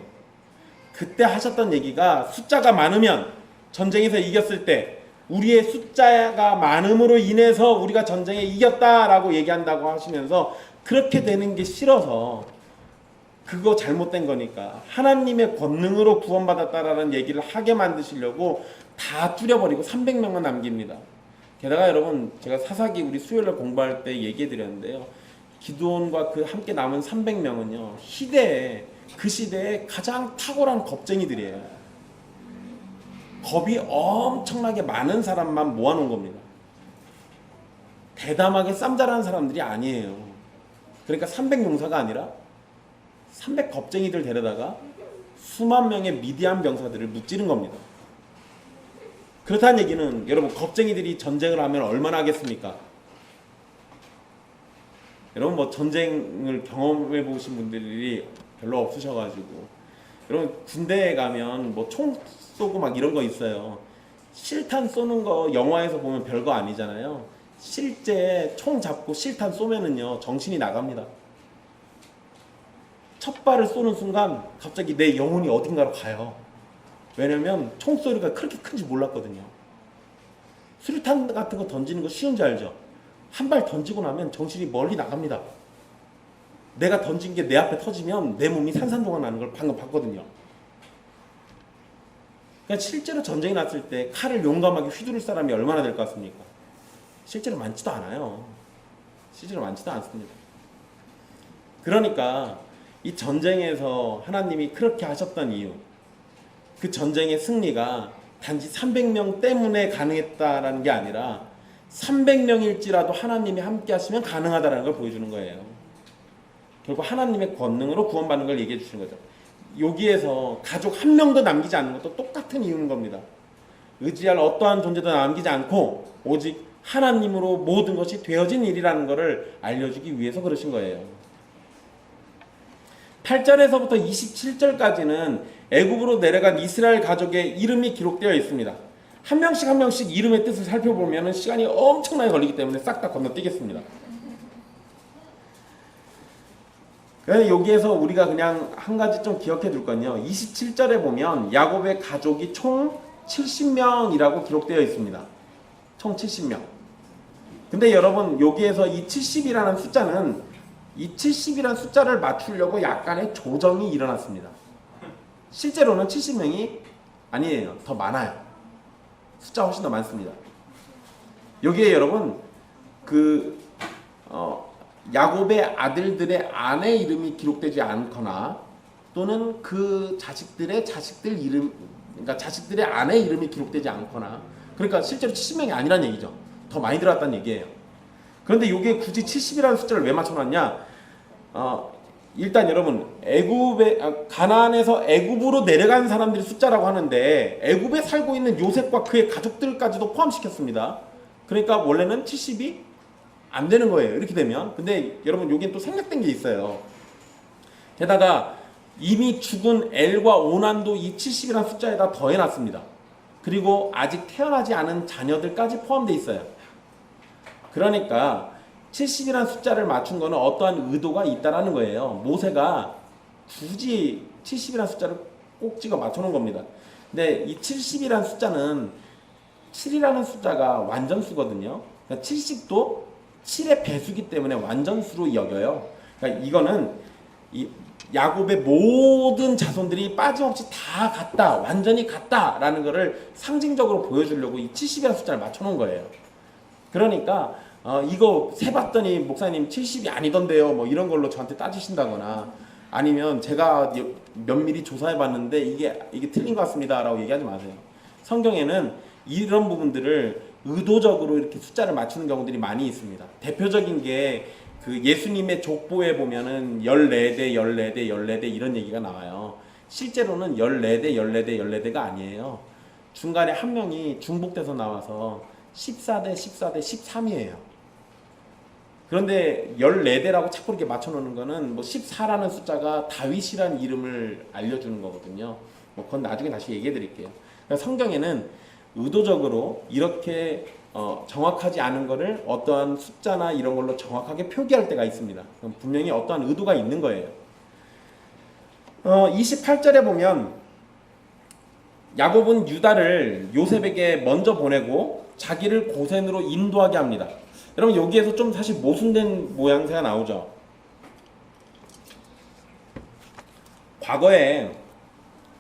그때 하셨던 얘기가 숫자가 많으면 전쟁에서 이겼을 때 우리의 숫자가 많음으로 인해서 우리가 전쟁에 이겼다라고 얘기한다고 하시면서 그렇게 되는 게 싫어서 그거 잘못된 거니까 하나님의 권능으로 구원받았다라는 얘기를 하게 만드시려고 다 줄여버리고 300명만 남깁니다. 게다가 여러분, 제가 사사기 우리 수요일날 공부할 때 얘기해 드렸는데요. 기드온과 그 함께 남은 300명은요. 그 시대에 가장 탁월한 겁쟁이들이에요. 겁이 엄청나게 많은 사람만 모아놓은 겁니다. 대담하게 쌈잘하는 사람들이 아니에요. 그러니까 300용사가 아니라 300 겁쟁이들 데려다가 수만 명의 미디안 병사들을 무찌른 겁니다. 그렇다는 얘기는 여러분, 겁쟁이들이 전쟁을 하면 얼마나 하겠습니까? 여러분, 뭐 전쟁을 경험해 보신 분들이 별로 없으셔가지고, 여러분 군대에 가면 뭐 총 쏘고 막 이런 거 있어요. 실탄 쏘는 거 영화에서 보면 별거 아니잖아요. 실제 총 잡고 실탄 쏘면은요, 정신이 나갑니다. 첫 발을 쏘는 순간 갑자기 내 영혼이 어딘가로 가요. 왜냐면 총소리가 그렇게 큰지 몰랐거든요. 수류탄 같은 거 던지는 거 쉬운지 알죠? 한 발 던지고 나면 정신이 멀리 나갑니다. 내가 던진 게 내 앞에 터지면 내 몸이 산산조각 나는 걸 방금 봤거든요. 그러니까 실제로 전쟁이 났을 때 칼을 용감하게 휘두를 사람이 얼마나 될 것 같습니까? 실제로 많지도 않아요. 실제로 많지도 않습니다. 그러니까 이 전쟁에서 하나님이 그렇게 하셨던 이유, 그 전쟁의 승리가 단지 300명 때문에 가능했다라는 게 아니라 300명일지라도 하나님이 함께 하시면 가능하다라는 걸 보여주는 거예요. 결국 하나님의 권능으로 구원받는 걸 얘기해 주시는 거죠. 여기에서 가족 한 명도 남기지 않는 것도 똑같은 이유인 겁니다. 의지할 어떠한 존재도 남기지 않고 오직 하나님으로 모든 것이 되어진 일이라는 것을 알려주기 위해서 그러신 거예요. 8절에서부터 27절까지는 애굽으로 내려간 이스라엘 가족의 이름이 기록되어 있습니다. 한 명씩 한 명씩 이름의 뜻을 살펴보면 시간이 엄청나게 걸리기 때문에 싹 다 건너뛰겠습니다. 그래서 여기에서 우리가 그냥 한 가지 좀 기억해 둘 건요. 27절에 보면 야곱의 가족이 총 70명이라고 기록되어 있습니다. 총 70명. 근데 여러분 여기에서 이 70이라는 숫자는 이 70이라는 숫자를 맞추려고 약간의 조정이 일어났습니다. 실제로는 70명이 아니에요. 더 많아요. 숫자 훨씬 더 많습니다. 여기에 여러분 야곱의 아들들의 아내 이름이 기록되지 않거나 또는 그 자식들의 자식들 이름, 그러니까 자식들의 아내 이름이 기록되지 않거나, 그러니까 실제로 70명이 아니란 얘기죠. 더 많이 들어왔다는 얘기예요. 그런데 이게 굳이 70이라는 숫자를 왜 맞춰놨냐? 일단 여러분 가나안에서 애굽으로 내려간 사람들이 숫자라고 하는데 애굽에 살고 있는 요셉과 그의 가족들까지도 포함시켰습니다. 그러니까 원래는 70이 안 되는 거예요. 이렇게 되면. 근데 여러분 여긴 또 생략된 게 있어요. 게다가 이미 죽은 엘과 오난도 이 70이라는 숫자에다 더해놨습니다. 그리고 아직 태어나지 않은 자녀들까지 포함되어 있어요. 그러니까 70이라는 숫자를 맞춘 거는 어떠한 의도가 있다라는 거예요. 모세가 굳이 70이라는 숫자를 꼭 찍어 맞춰놓은 겁니다. 근데 이 70이라는 숫자는 7이라는 숫자가 완전수거든요. 그러니까 70도 7의 배수기 때문에 완전수로 여겨요. 그러니까 이거는 이 야곱의 모든 자손들이 빠짐없이 다 같다, 완전히 같다라는 것을 상징적으로 보여주려고 이 70이라는 숫자를 맞춰놓은 거예요. 그러니까 이거 세봤더니 목사님 70이 아니던데요, 뭐 이런 걸로 저한테 따지신다거나 아니면 제가 면밀히 조사해봤는데 이게 틀린 것 같습니다라고 얘기하지 마세요. 성경에는 이런 부분들을 의도적으로 이렇게 숫자를 맞추는 경우들이 많이 있습니다. 대표적인 게 그 예수님의 족보에 보면은 14대, 14대, 14대 이런 얘기가 나와요. 실제로는 14대, 14대, 14대가 아니에요. 중간에 한 명이 중복돼서 나와서 14대, 14대, 13이에요. 그런데 14대라고 자꾸 이렇게 맞춰놓는 거는 뭐 14라는 숫자가 다윗이라는 이름을 알려주는 거거든요. 뭐 그건 나중에 다시 얘기해 드릴게요. 그러니까 성경에는 의도적으로 이렇게 정확하지 않은 거를 어떠한 숫자나 이런 걸로 정확하게 표기할 때가 있습니다. 분명히 어떠한 의도가 있는 거예요. 28절에 보면 야곱은 유다를 요셉에게 먼저 보내고 자기를 고센으로 인도하게 합니다. 여러분 여기에서 좀 사실 모순된 모양새가 나오죠. 과거에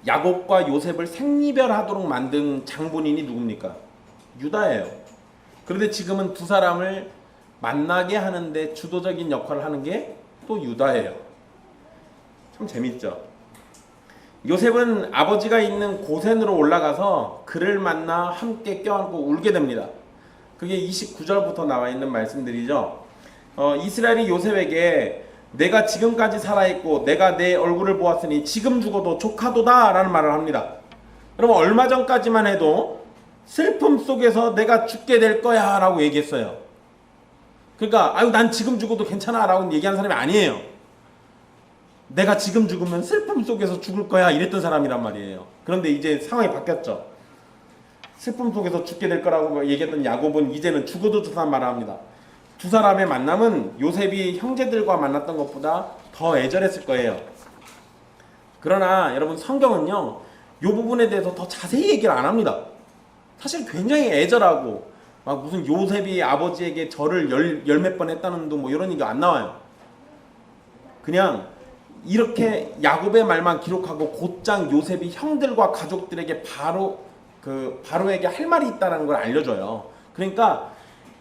야곱과 요셉을 생이별하도록 만든 장본인이 누굽니까? 유다예요. 그런데 지금은 두 사람을 만나게 하는데 주도적인 역할을 하는 게 또 유다예요. 참 재밌죠. 요셉은 아버지가 있는 고센으로 올라가서 그를 만나 함께 껴안고 울게 됩니다. 그게 29절부터 나와 있는 말씀들이죠. 이스라엘이 요셉에게 내가 지금까지 살아있고 내가 내 얼굴을 보았으니 지금 죽어도 족하도다 라는 말을 합니다. 여러분 얼마 전까지만 해도 슬픔 속에서 내가 죽게 될 거야 라고 얘기했어요. 그러니까 아유 난 지금 죽어도 괜찮아 라고 얘기하는 사람이 아니에요. 내가 지금 죽으면 슬픔 속에서 죽을 거야 이랬던 사람이란 말이에요. 그런데 이제 상황이 바뀌었죠. 슬픔 속에서 죽게 될 거라고 얘기했던 야곱은 이제는 죽어도 좋다는 말을 합니다. 두 사람의 만남은 요셉이 형제들과 만났던 것보다 더 애절했을 거예요. 그러나 여러분 성경은요 이 부분에 대해서 더 자세히 얘기를 안 합니다. 사실 굉장히 애절하고 막 무슨 요셉이 아버지에게 절을 열 몇 번 했다는 둥 뭐 이런 얘기가 안 나와요. 그냥 이렇게 야곱의 말만 기록하고 곧장 요셉이 형들과 가족들에게 바로에게 할 말이 있다는 걸 알려줘요. 그러니까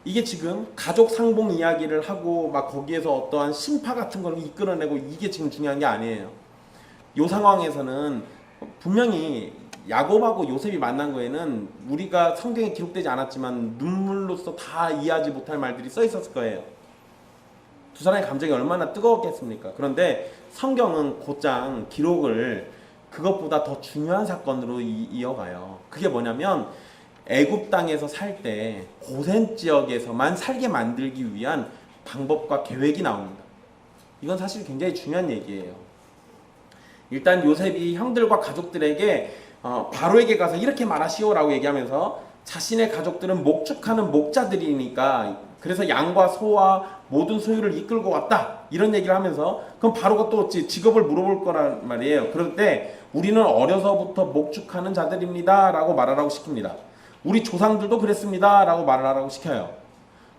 이게 지금 가족 상봉 이야기를 하고 막 거기에서 어떠한 심파 같은 걸 이끌어내고 이게 지금 중요한 게 아니에요. 이 상황에서는 분명히 야곱하고 요셉이 만난 거에는 우리가 성경에 기록되지 않았지만 눈물로서 다 이해하지 못할 말들이 써 있었을 거예요. 두 사람의 감정이 얼마나 뜨거웠겠습니까? 그런데 성경은 곧장 기록을 그것보다 더 중요한 사건으로 이어가요. 그게 뭐냐면 애굽 땅에서 살 때 고센 지역에서만 살게 만들기 위한 방법과 계획이 나옵니다. 이건 사실 굉장히 중요한 얘기예요. 일단 요셉이 형들과 가족들에게 바로에게 가서 이렇게 말하시오라고 얘기하면서 자신의 가족들은 목축하는 목자들이니까 그래서 양과 소와 모든 소유를 이끌고 왔다 이런 얘기를 하면서 그럼 바로가 또 직업을 물어볼 거란 말이에요. 그럴 때 우리는 어려서부터 목축하는 자들입니다 라고 말하라고 시킵니다. 우리 조상들도 그랬습니다 라고 말을 하라고 시켜요.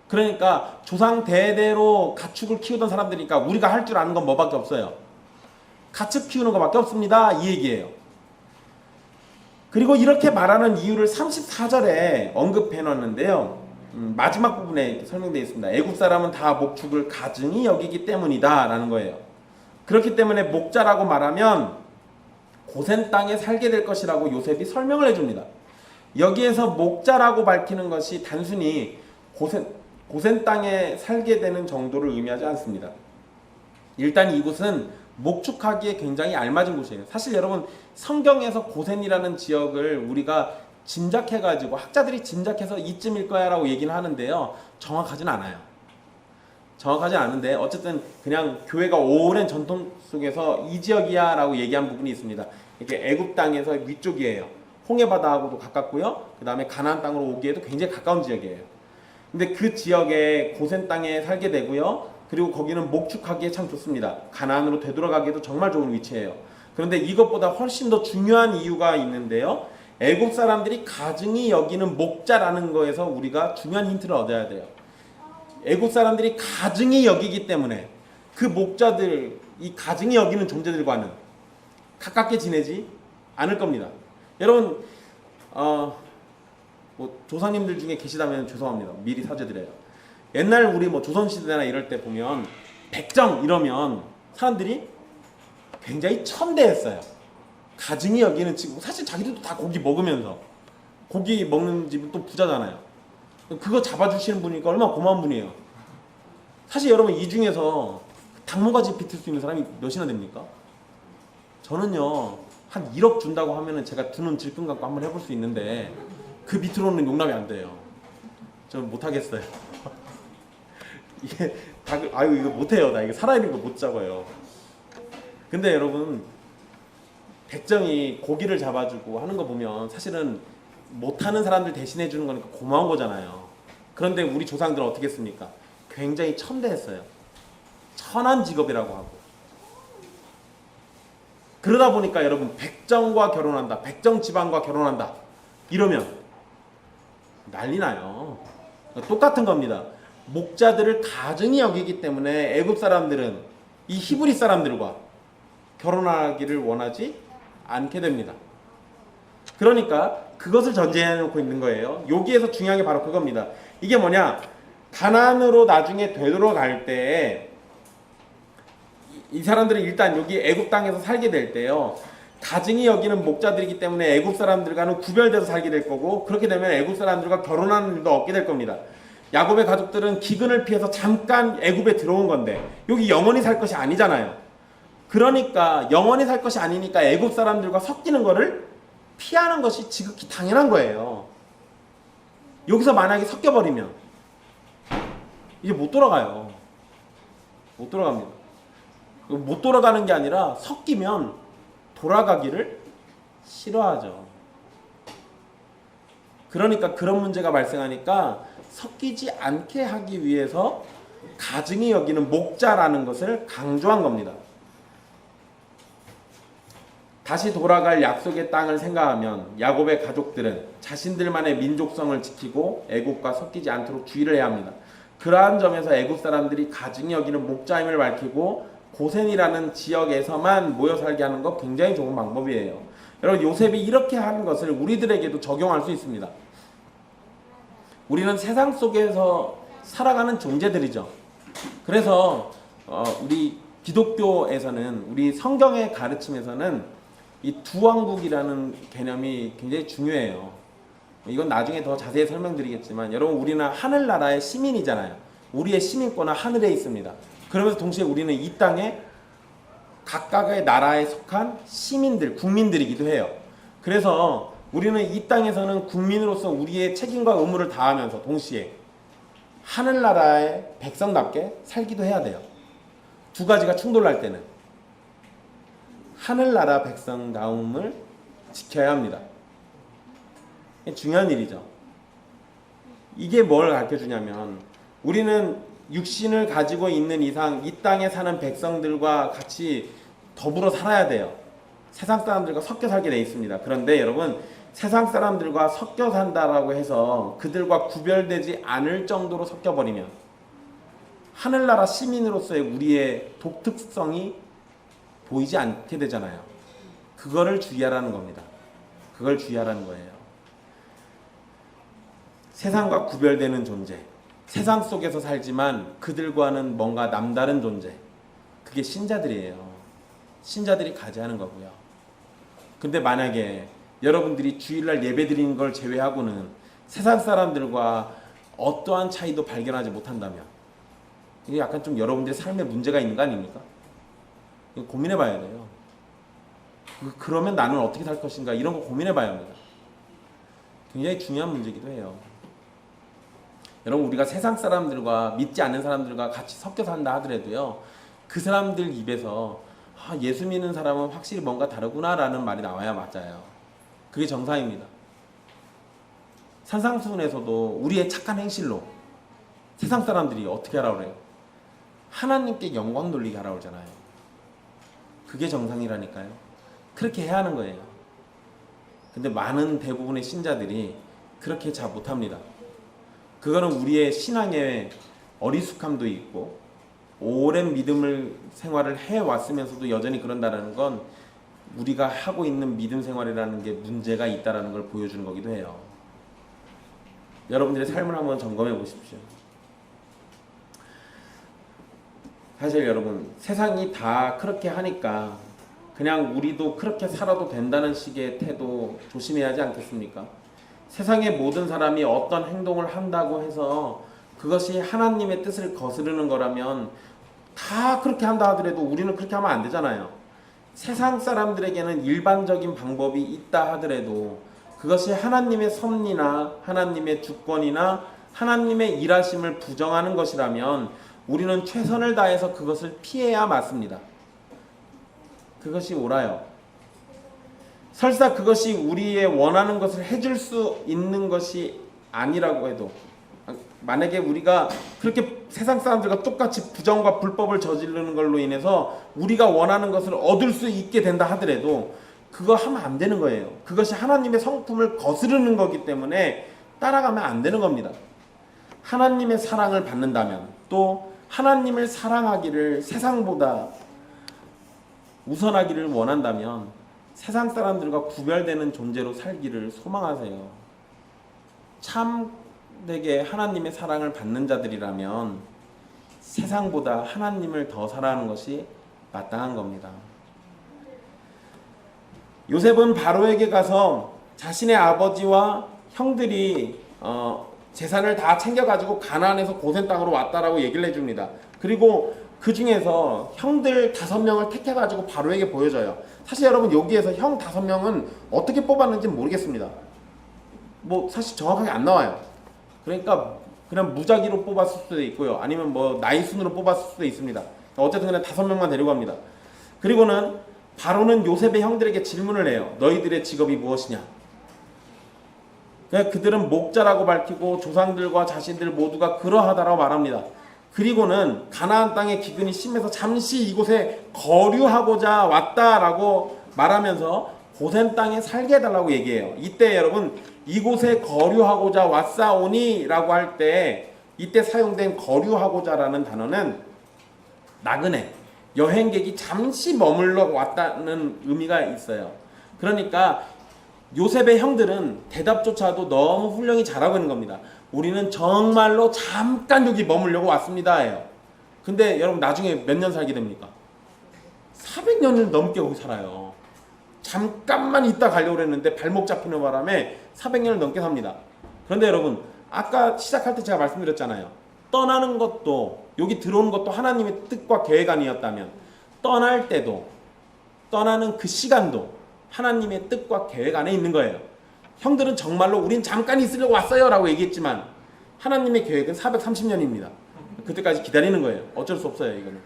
그러니까 조상 대대로 가축을 키우던 사람들이니까 우리가 할 줄 아는 건 뭐밖에 없어요. 가축 키우는 것밖에 없습니다 이 얘기예요. 그리고 이렇게 말하는 이유를 34절에 언급해 놨는데요. 마지막 부분에 설명되어 있습니다. 애굽 사람은 다 목축을 가증히 여기기 때문이다 라는 거예요. 그렇기 때문에 목자라고 말하면 고센 땅에 살게 될 것이라고 요셉이 설명을 해줍니다. 여기에서 목자라고 밝히는 것이 단순히 고센 땅에 살게 되는 정도를 의미하지 않습니다. 일단 이곳은 목축하기에 굉장히 알맞은 곳이에요. 사실 여러분 성경에서 고센이라는 지역을 우리가 짐작해가지고 학자들이 짐작해서 이쯤일 거야 라고 얘기는 하는데요. 정확하진 않아요. 정확하지 않은데 어쨌든 그냥 교회가 오랜 전통 속에서 이 지역이야 라고 얘기한 부분이 있습니다. 이게 애굽 땅에서 위쪽이에요. 홍해바다하고도 가깝고요. 그 다음에 가나안 땅으로 오기에도 굉장히 가까운 지역이에요. 근데 그 지역에 고센 땅에 살게 되고요. 그리고 거기는 목축하기에 참 좋습니다. 가나안으로 되돌아가기에도 정말 좋은 위치예요. 그런데 이것보다 훨씬 더 중요한 이유가 있는데요. 애굽 사람들이 가증히 여기는 목자라는 거에서 우리가 중요한 힌트를 얻어야 돼요. 애굽 사람들이 가증히 여기기 때문에 그 목자들, 이 가증히 여기는 존재들과는 가깝게 지내지 않을 겁니다. 여러분 뭐 조상님들 중에 계시다면 죄송합니다. 미리 사죄드려요. 옛날 우리 뭐 조선시대나 이럴 때 보면 백정 이러면 사람들이 굉장히 천대했어요. 가증히 여기는 지금 사실 자기들도 다 고기 먹으면서 고기 먹는 집은 또 부자잖아요. 그거 잡아주시는 분이니까 얼마나 고마운 분이에요. 사실 여러분 이 중에서 당모가지 비틀 수 있는 사람이 몇이나 됩니까? 저는요 한 1억 준다고 하면은 제가 두 눈 질끈 감고 한번 해볼 수 있는데 그 밑으로는 용납이 안 돼요. 전 못하겠어요. 이게 아유 이거 못해요. 나 이거 살아있는 거 못 잡아요. 근데 여러분 백정이 고기를 잡아주고 하는 거 보면 사실은 못하는 사람들 대신해 주는 거니까 고마운 거잖아요. 그런데 우리 조상들은 어떻게 했습니까? 굉장히 천대했어요. 천한 직업이라고 하고. 그러다 보니까 여러분 백정과 결혼한다, 백정 집안과 결혼한다 이러면 난리 나요. 똑같은 겁니다. 목자들을 가증히 여기기 때문에 애굽 사람들은 이 히브리 사람들과 결혼하기를 원하지 않게 됩니다. 그러니까 그것을 전제해 놓고 있는 거예요. 여기에서 중요한 게 바로 그겁니다. 이게 뭐냐? 가나안으로 나중에 되돌아갈 때 이 사람들은 일단 여기 애굽 땅에서 살게 될 때요. 가증히 여기는 목자들이기 때문에 애굽 사람들과는 구별돼서 살게 될 거고 그렇게 되면 애굽 사람들과 결혼하는 일도 없게 될 겁니다. 야곱의 가족들은 기근을 피해서 잠깐 애굽에 들어온 건데 여기 영원히 살 것이 아니잖아요. 그러니까 영원히 살 것이 아니니까 애굽 사람들과 섞이는 거를 피하는 것이 지극히 당연한 거예요. 여기서 만약에 섞여버리면 이제 못 돌아가요. 못 돌아갑니다. 못 돌아가는 게 아니라 섞이면 돌아가기를 싫어하죠. 그러니까 그런 문제가 발생하니까 섞이지 않게 하기 위해서 가증히 여기는 목자라는 것을 강조한 겁니다. 다시 돌아갈 약속의 땅을 생각하면 야곱의 가족들은 자신들만의 민족성을 지키고 애굽과 섞이지 않도록 주의를 해야 합니다. 그러한 점에서 애굽 사람들이 가증히 여기는 목자임을 밝히고 고센이라는 지역에서만 모여 살게 하는 것 굉장히 좋은 방법이에요. 여러분 요셉이 이렇게 하는 것을 우리들에게도 적용할 수 있습니다. 우리는 세상 속에서 살아가는 존재들이죠. 그래서 우리 기독교에서는, 우리 성경의 가르침에서는 이 두왕국이라는 개념이 굉장히 중요해요. 이건 나중에 더 자세히 설명드리겠지만, 여러분, 우리는 하늘나라의 시민이잖아요. 우리의 시민권은 하늘에 있습니다. 그러면서 동시에 우리는 이 땅에 각각의 나라에 속한 시민들, 국민들이기도 해요. 그래서 우리는 이 땅에서는 국민으로서 우리의 책임과 의무를 다하면서 동시에 하늘나라의 백성답게 살기도 해야 돼요. 두 가지가 충돌할 때는 하늘나라 백성다움을 지켜야 합니다. 중요한 일이죠. 이게 뭘 가르쳐주냐면, 우리는 육신을 가지고 있는 이상 이 땅에 사는 백성들과 같이 더불어 살아야 돼요. 세상 사람들과 섞여 살게 돼 있습니다. 그런데 여러분, 세상 사람들과 섞여 산다라고 해서 그들과 구별되지 않을 정도로 섞여버리면 하늘나라 시민으로서의 우리의 독특성이 보이지 않게 되잖아요. 그거를 주의하라는 겁니다. 그걸 주의하라는 거예요. 세상과 구별되는 존재, 세상 속에서 살지만 그들과는 뭔가 남다른 존재, 그게 신자들이에요. 신자들이 가지하는 거고요. 근데 만약에 여러분들이 주일날 예배 드리는 걸 제외하고는 세상 사람들과 어떠한 차이도 발견하지 못한다면, 이게 약간 좀 여러분들의 삶에 문제가 있는 거 아닙니까? 이거 고민해 봐야 돼요. 그러면 나는 어떻게 살 것인가, 이런 거 고민해 봐야 합니다. 굉장히 중요한 문제이기도 해요. 여러분, 우리가 세상 사람들과 믿지 않는 사람들과 같이 섞여 산다 하더라도요, 그 사람들 입에서 예수 믿는 사람은 확실히 뭔가 다르구나 라는 말이 나와야 맞아요. 그게 정상입니다. 산상수훈에서도 우리의 착한 행실로 세상 사람들이 어떻게 하라고 그래요? 하나님께 영광 돌리게 하라고 그러잖아요. 그게 정상이라니까요. 그렇게 해야 하는 거예요. 근데 많은 대부분의 신자들이 그렇게 잘 못합니다. 그거는 우리의 신앙의 어리숙함도 있고, 오랜 믿음을 생활을 해왔으면서도 여전히 그런다는 건 우리가 하고 있는 믿음 생활이라는 게 문제가 있다는 걸 보여주는 거기도 해요. 여러분들의 삶을 한번 점검해 보십시오. 사실 여러분, 세상이 다 그렇게 하니까 그냥 우리도 그렇게 살아도 된다는 식의 태도 조심해야 하지 않겠습니까? 세상의 모든 사람이 어떤 행동을 한다고 해서 그것이 하나님의 뜻을 거스르는 거라면 다 그렇게 한다 하더라도 우리는 그렇게 하면 안 되잖아요. 세상 사람들에게는 일반적인 방법이 있다 하더라도 그것이 하나님의 섭리나 하나님의 주권이나 하나님의 일하심을 부정하는 것이라면 우리는 최선을 다해서 그것을 피해야 맞습니다. 그것이 옳아요. 설사 그것이 우리의 원하는 것을 해줄 수 있는 것이 아니라고 해도, 만약에 우리가 그렇게 세상 사람들과 똑같이 부정과 불법을 저지르는 걸로 인해서 우리가 원하는 것을 얻을 수 있게 된다 하더라도 그거 하면 안 되는 거예요. 그것이 하나님의 성품을 거스르는 거기 때문에 따라가면 안 되는 겁니다. 하나님의 사랑을 받는다면, 또 하나님을 사랑하기를 세상보다 우선하기를 원한다면 세상 사람들과 구별되는 존재로 살기를 소망하세요. 참되게 하나님의 사랑을 받는 자들이라면 세상보다 하나님을 더 사랑하는 것이 마땅한 겁니다. 요셉은 바로에게 가서 자신의 아버지와 형들이 재산을 다 챙겨가지고 가나안에서 고센 땅으로 왔다라고 얘기를 해줍니다. 그리고 그 중에서 형들 5명을 택해가지고 바로에게 보여줘요. 사실 여러분, 여기에서 형 5명은 어떻게 뽑았는지 모르겠습니다. 뭐 사실 정확하게 안 나와요. 그러니까 그냥 무작위로 뽑았을 수도 있고요, 아니면 뭐 나이 순으로 뽑았을 수도 있습니다. 어쨌든 그냥 5명만 데리고 갑니다. 그리고는 바로는 요셉의 형들에게 질문을 해요. 너희들의 직업이 무엇이냐? 그들은 목자라고 밝히고 조상들과 자신들 모두가 그러하다라고 말합니다. 그리고는 가나안 땅의 기근이 심해서 잠시 이곳에 거류하고자 왔다라고 말하면서 고센 땅에 살게 해달라고 얘기해요. 이때 여러분, 이곳에 거류하고자 왔사오니 라고 할 때 이때 사용된 거류하고자라는 단어는 나그네, 여행객이 잠시 머물러 왔다는 의미가 있어요. 그러니까 요셉의 형들은 대답조차도 너무 훌륭히 잘하고 있는 겁니다. 우리는 정말로 잠깐 여기 머물려고 왔습니다 예요. 근데 여러분 나중에 몇 년 살게 됩니까? 400년을 넘게 거기 살아요. 잠깐만 있다 가려고 했는데 발목 잡히는 바람에 400년을 넘게 삽니다. 그런데 여러분 아까 시작할 때 제가 말씀드렸잖아요. 떠나는 것도 여기 들어오는 것도 하나님의 뜻과 계획 아니었다면 떠날 때도 떠나는 그 시간도 하나님의 뜻과 계획 안에 있는 거예요. 형들은 정말로 우린 잠깐 있으려고 왔어요 라고 얘기했지만 하나님의 계획은 430년입니다. 그때까지 기다리는 거예요. 어쩔 수 없어요. 이거는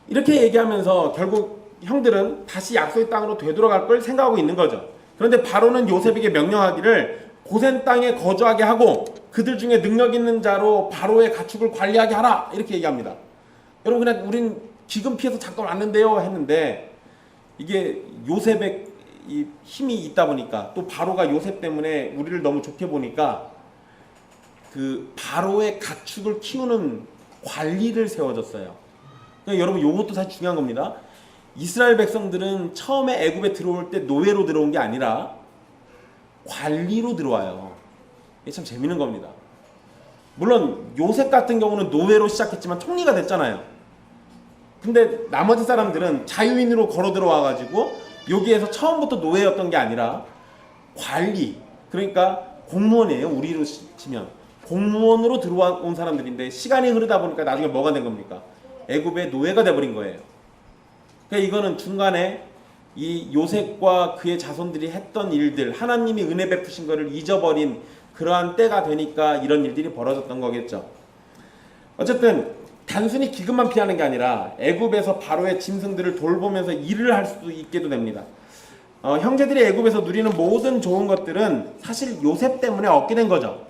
이렇게 얘기하면서 결국 형들은 다시 약속의 땅으로 되돌아갈 걸 생각하고 있는 거죠. 그런데 바로는 요셉에게 명령하기를 고센 땅에 거주하게 하고 그들 중에 능력 있는 자로 바로의 가축을 관리하게 하라 이렇게 얘기합니다. 여러분 그냥 우린 기근 피해서 잠깐 왔는데요 했는데 이게 요셉의 이 힘이 있다 보니까 또 바로가 요셉 때문에 우리를 너무 좋게 보니까 그 바로의 가축을 키우는 관리를 세워줬어요. 그러니까 여러분 이것도 사실 중요한 겁니다. 이스라엘 백성들은 처음에 애굽에 들어올 때 노예로 들어온 게 아니라 관리로 들어와요. 이게 참 재밌는 겁니다. 물론 요셉 같은 경우는 노예로 시작했지만 총리가 됐잖아요. 근데 나머지 사람들은 자유인으로 걸어 들어와가지고 여기에서 처음부터 노예였던 게 아니라 관리, 그러니까 공무원이에요. 우리로 치면 공무원으로 들어온 사람들인데 시간이 흐르다 보니까 나중에 뭐가 된 겁니까? 애굽의 노예가 돼버린 거예요. 그러니까 이거는 중간에 이 요셉과 그의 자손들이 했던 일들, 하나님이 은혜 베푸신 것을 잊어버린 그러한 때가 되니까 이런 일들이 벌어졌던 거겠죠. 어쨌든 단순히 기근만 피하는 게 아니라 애굽에서 바로의 짐승들을 돌보면서 일을 할 수도 있게도 됩니다. 형제들이 애굽에서 누리는 모든 좋은 것들은 사실 요셉 때문에 얻게 된 거죠.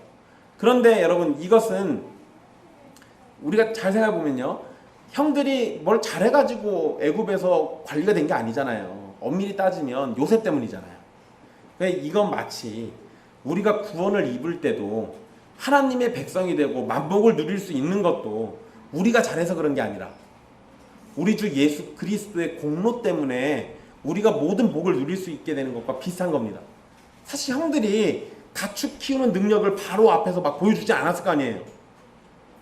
그런데 여러분 이것은 우리가 잘 생각해보면요, 형들이 뭘 잘해가지고 애굽에서 관리가 된 게 아니잖아요. 엄밀히 따지면 요셉 때문이잖아요. 그러니까 이건 마치 우리가 구원을 입을 때도 하나님의 백성이 되고 만복을 누릴 수 있는 것도 우리가 잘해서 그런 게 아니라 우리 주 예수 그리스도의 공로 때문에 우리가 모든 복을 누릴 수 있게 되는 것과 비슷한 겁니다. 사실 형들이 가축 키우는 능력을 바로 앞에서 막 보여주지 않았을 거 아니에요.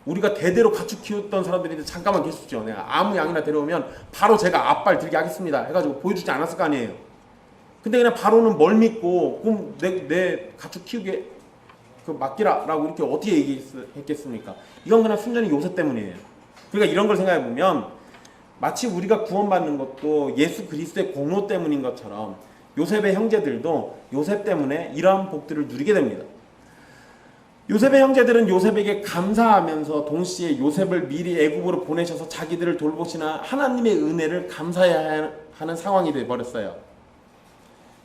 우리가 대대로 가축 키웠던 사람들인데 잠깐만 계십시오. 내가 아무 양이나 데려오면 바로 제가 앞발 들게 하겠습니다 해가지고 보여주지 않았을 거 아니에요. 근데 그냥 바로는 뭘 믿고 그럼 내 가축 키우게 그 맡기라 라고 이렇게 어떻게 얘기했겠습니까? 이건 그냥 순전히 요셉 때문이에요. 그러니까 이런 걸 생각해 보면 마치 우리가 구원받는 것도 예수 그리스도의 공로 때문인 것처럼 요셉의 형제들도 요셉 때문에 이러한 복들을 누리게 됩니다. 요셉의 형제들은 요셉에게 감사하면서 동시에 요셉을 미리 애굽으로 보내셔서 자기들을 돌보시나 하나님의 은혜를 감사해야 하는 상황이 되어버렸어요.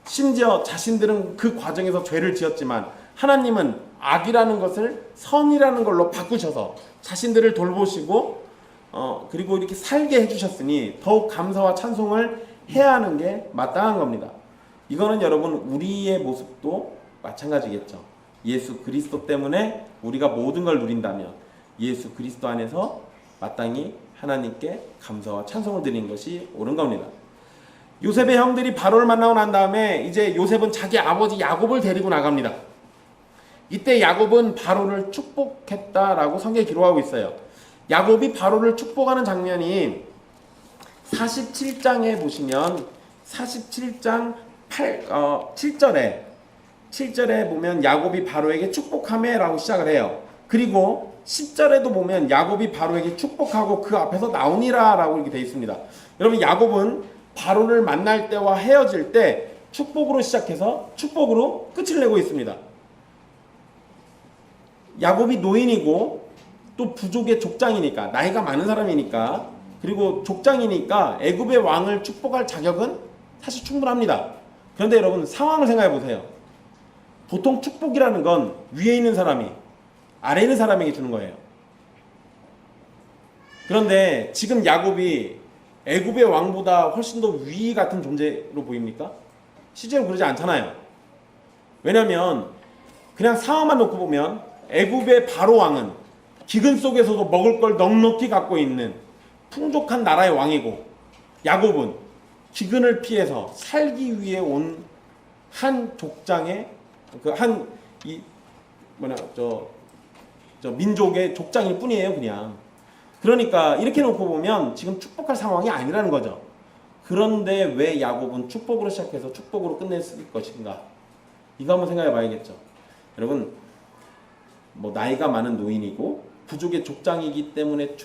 심지어 자신들은 그 과정에서 죄를 지었지만 하나님은 악이라는 것을 선이라는 걸로 바꾸셔서 자신들을 돌보시고 그리고 이렇게 살게 해주셨으니 더욱 감사와 찬송을 해야 하는 게 마땅한 겁니다. 이거는 여러분 우리의 모습도 마찬가지겠죠. 예수 그리스도 때문에 우리가 모든 걸 누린다면 예수 그리스도 안에서 마땅히 하나님께 감사와 찬송을 드리는 것이 옳은 겁니다. 요셉의 형들이 바로를 만나고 난 다음에 이제 요셉은 자기 아버지 야곱을 데리고 나갑니다. 이때 야곱은 바로를 축복했다라고 성경에 기록하고 있어요. 야곱이 바로를 축복하는 장면이 47장에 보시면 47장 7절에 보면 야곱이 바로에게 축복하며 라고 시작을 해요. 그리고 10절에도 보면 야곱이 바로에게 축복하고 그 앞에서 나오니라 라고 이렇게 되어 있습니다. 여러분 야곱은 바로를 만날 때와 헤어질 때 축복으로 시작해서 축복으로 끝을 내고 있습니다. 야곱이 노인이고 또 부족의 족장이니까 나이가 많은 사람이니까 그리고 족장이니까 애굽의 왕을 축복할 자격은 사실 충분합니다. 그런데 여러분 상황을 생각해 보세요. 보통 축복이라는 건 위에 있는 사람이 아래에 있는 사람에게 주는 거예요. 그런데 지금 야곱이 애굽의 왕보다 훨씬 더 위 같은 존재로 보입니까? 실제로 그러지 않잖아요. 왜냐하면 그냥 상황만 놓고 보면 애굽의 바로 왕은 기근 속에서도 먹을 걸 넉넉히 갖고 있는 풍족한 나라의 왕이고 야곱은 기근을 피해서 살기 위해 온 한 족장의 저 민족의 족장일 뿐이에요, 그냥. 그러니까 이렇게 놓고 보면 지금 축복할 상황이 아니라는 거죠. 그런데 왜 야곱은 축복으로 시작해서 축복으로 끝냈을 것인가? 이거 한번 생각해 봐야겠죠. 여러분, 뭐 나이가 많은 노인이고 부족의 족장이기 때문에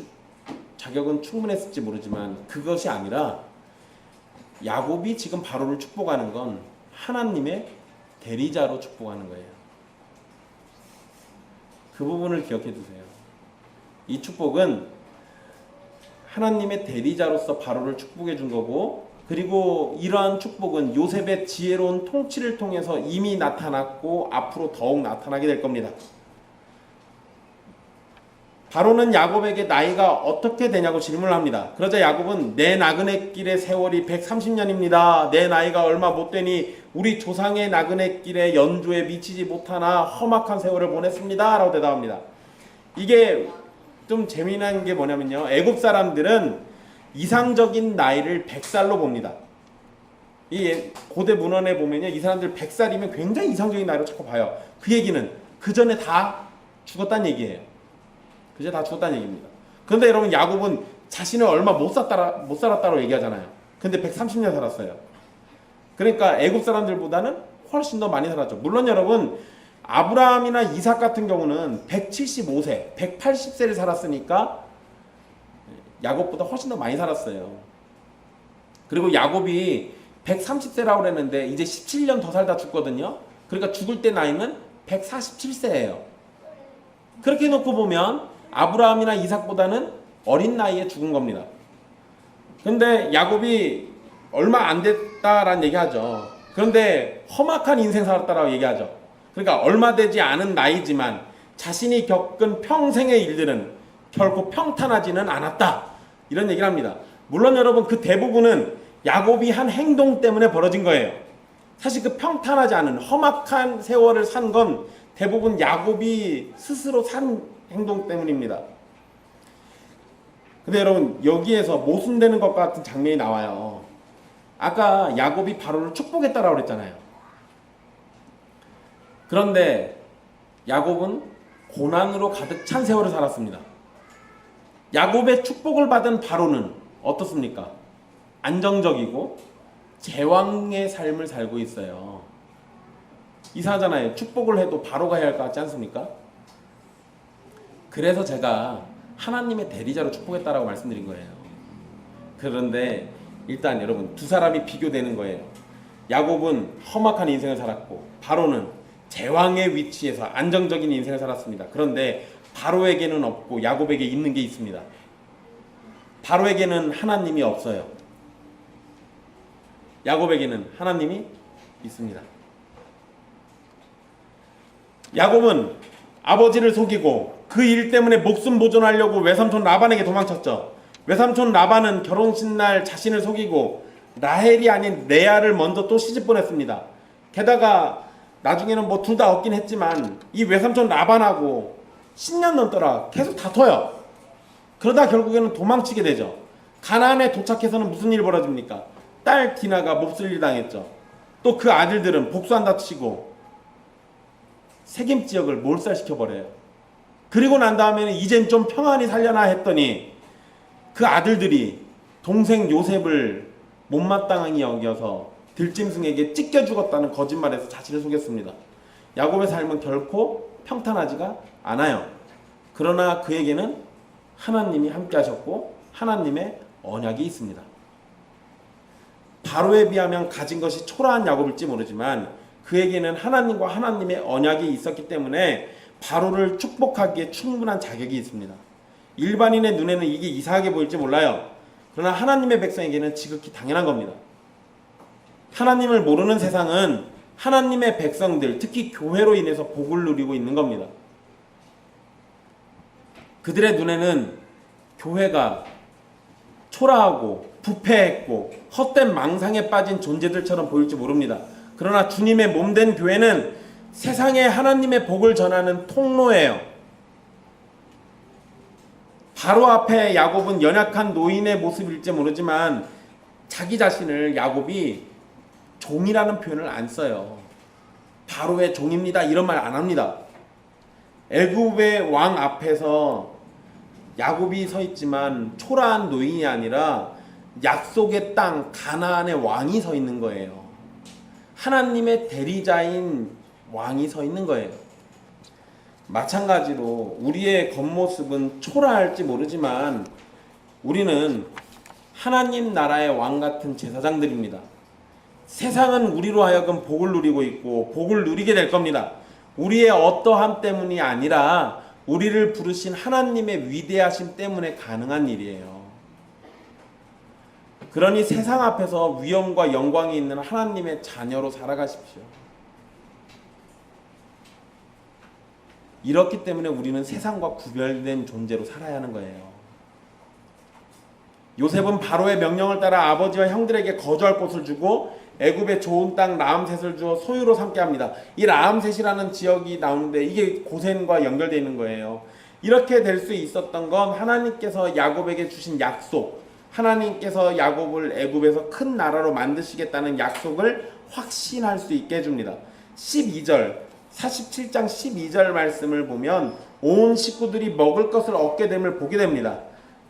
자격은 충분했을지 모르지만 그것이 아니라 야곱이 지금 바로를 축복하는 건 하나님의 대리자로 축복하는 거예요. 그 부분을 기억해 두세요. 이 축복은 하나님의 대리자로서 바로를 축복해 준 거고, 그리고 이러한 축복은 요셉의 지혜로운 통치를 통해서 이미 나타났고 앞으로 더욱 나타나게 될 겁니다. 바로는 야곱에게 나이가 어떻게 되냐고 질문을 합니다. 그러자 야곱은 내 나그네 길의 세월이 130년입니다. 내 나이가 얼마 못 되니 우리 조상의 나그네 길의 연주에 미치지 못하나 험악한 세월을 보냈습니다. 라고 대답합니다. 이게 좀 재미난 게 뭐냐면요. 애굽 사람들은 이상적인 나이를 100살로 봅니다. 이 고대 문헌에 보면요. 이 사람들 100살이면 굉장히 이상적인 나이로 자꾸 봐요. 그 얘기는 그 전에 다 죽었다는 얘기예요. 그제 다 죽었다는 얘기입니다. 그런데 여러분 야곱은 자신을 얼마 못 살았다고 얘기하잖아요. 근데 130년 살았어요. 그러니까 애굽 사람들보다는 훨씬 더 많이 살았죠. 물론 여러분 아브라함이나 이삭 같은 경우는 175세, 180세를 살았으니까 야곱보다 훨씬 더 많이 살았어요. 그리고 야곱이 130세라고 그랬는데 이제 17년 더 살다 죽거든요. 그러니까 죽을 때 나이는 147세예요. 그렇게 놓고 보면 아브라함이나 이삭보다는 어린 나이에 죽은 겁니다. 근데 야곱이 얼마 안 됐다라는 얘기하죠. 그런데 험악한 인생 살았다라고 얘기하죠. 그러니까 얼마 되지 않은 나이지만 자신이 겪은 평생의 일들은 결코 평탄하지는 않았다. 이런 얘기를 합니다. 물론 여러분 그 대부분은 야곱이 한 행동 때문에 벌어진 거예요. 사실 그 평탄하지 않은 험악한 세월을 산 건 대부분 야곱이 스스로 산 행동 때문입니다. 근데 여러분 여기에서 모순되는 것 같은 장면이 나와요. 아까 야곱이 바로를 축복했다라고 그랬잖아요. 그런데 야곱은 고난으로 가득 찬 세월을 살았습니다. 야곱의 축복을 받은 바로는 어떻습니까? 안정적이고 제왕의 삶을 살고 있어요. 이상하잖아요. 축복을 해도 바로가 해야 할 것 같지 않습니까? 그래서 제가 하나님의 대리자로 축복했다라고 말씀드린 거예요. 그런데 일단 여러분 두 사람이 비교되는 거예요. 야곱은 험악한 인생을 살았고 바로는 제왕의 위치에서 안정적인 인생을 살았습니다. 그런데 바로에게는 없고 야곱에게 있는 게 있습니다. 바로에게는 하나님이 없어요. 야곱에게는 하나님이 있습니다. 야곱은 아버지를 속이고 그 일 때문에 목숨 보존하려고 외삼촌 라반에게 도망쳤죠. 외삼촌 라반은 결혼식 날 자신을 속이고 라헬이 아닌 레아를 먼저 또 시집 보냈습니다. 게다가 나중에는 뭐 둘 다 얻긴 했지만 이 외삼촌 라반하고 10년 넘더라 계속 다퉈요. 그러다 결국에는 도망치게 되죠. 가나안에 도착해서는 무슨 일이 벌어집니까? 딸 디나가 몹쓸 일 당했죠. 또 그 아들들은 복수한다 치고 세겜 지역을 몰살시켜버려요. 그리고 난 다음에는 이젠 좀 평안히 살려나 했더니 그 아들들이 동생 요셉을 못마땅하게 여겨서 들짐승에게 찢겨 죽었다는 거짓말에서 자신을 속였습니다. 야곱의 삶은 결코 평탄하지가 않아요. 그러나 그에게는 하나님이 함께 하셨고 하나님의 언약이 있습니다. 바로에 비하면 가진 것이 초라한 야곱일지 모르지만 그에게는 하나님과 하나님의 언약이 있었기 때문에 바로를 축복하기에 충분한 자격이 있습니다. 일반인의 눈에는 이게 이상하게 보일지 몰라요. 그러나 하나님의 백성에게는 지극히 당연한 겁니다. 하나님을 모르는 세상은 하나님의 백성들, 특히 교회로 인해서 복을 누리고 있는 겁니다. 그들의 눈에는 교회가 초라하고 부패했고 헛된 망상에 빠진 존재들처럼 보일지 모릅니다. 그러나 주님의 몸된 교회는 세상에 하나님의 복을 전하는 통로예요. 바로 앞에 야곱은 연약한 노인의 모습일지 모르지만 자기 자신을 야곱이 종이라는 표현을 안 써요. 바로의 종입니다 이런 말 안 합니다. 애굽의 왕 앞에서 야곱이 서 있지만 초라한 노인이 아니라 약속의 땅 가나안의 왕이 서 있는 거예요. 하나님의 대리자인 왕이 서 있는 거예요. 마찬가지로 우리의 겉모습은 초라할지 모르지만 우리는 하나님 나라의 왕 같은 제사장들입니다. 세상은 우리로 하여금 복을 누리고 있고 복을 누리게 될 겁니다. 우리의 어떠함 때문이 아니라 우리를 부르신 하나님의 위대하심 때문에 가능한 일이에요. 그러니 세상 앞에서 위엄과 영광이 있는 하나님의 자녀로 살아가십시오. 이렇기 때문에 우리는 세상과 구별된 존재로 살아야 하는 거예요. 요셉은 바로의 명령을 따라 아버지와 형들에게 거주할 곳을 주고 애굽의 좋은 땅 라암셋을 주어 소유로 삼게 합니다. 이 라암셋이라는 지역이 나오는데 이게 고센과 연결되어 있는 거예요. 이렇게 될 수 있었던 건 하나님께서 야곱에게 주신 약속, 하나님께서 야곱을 애굽에서 큰 나라로 만드시겠다는 약속을 확신할 수 있게 해줍니다. 12절 47장 12절 말씀을 보면 온 식구들이 먹을 것을 얻게 됨을 보게 됩니다.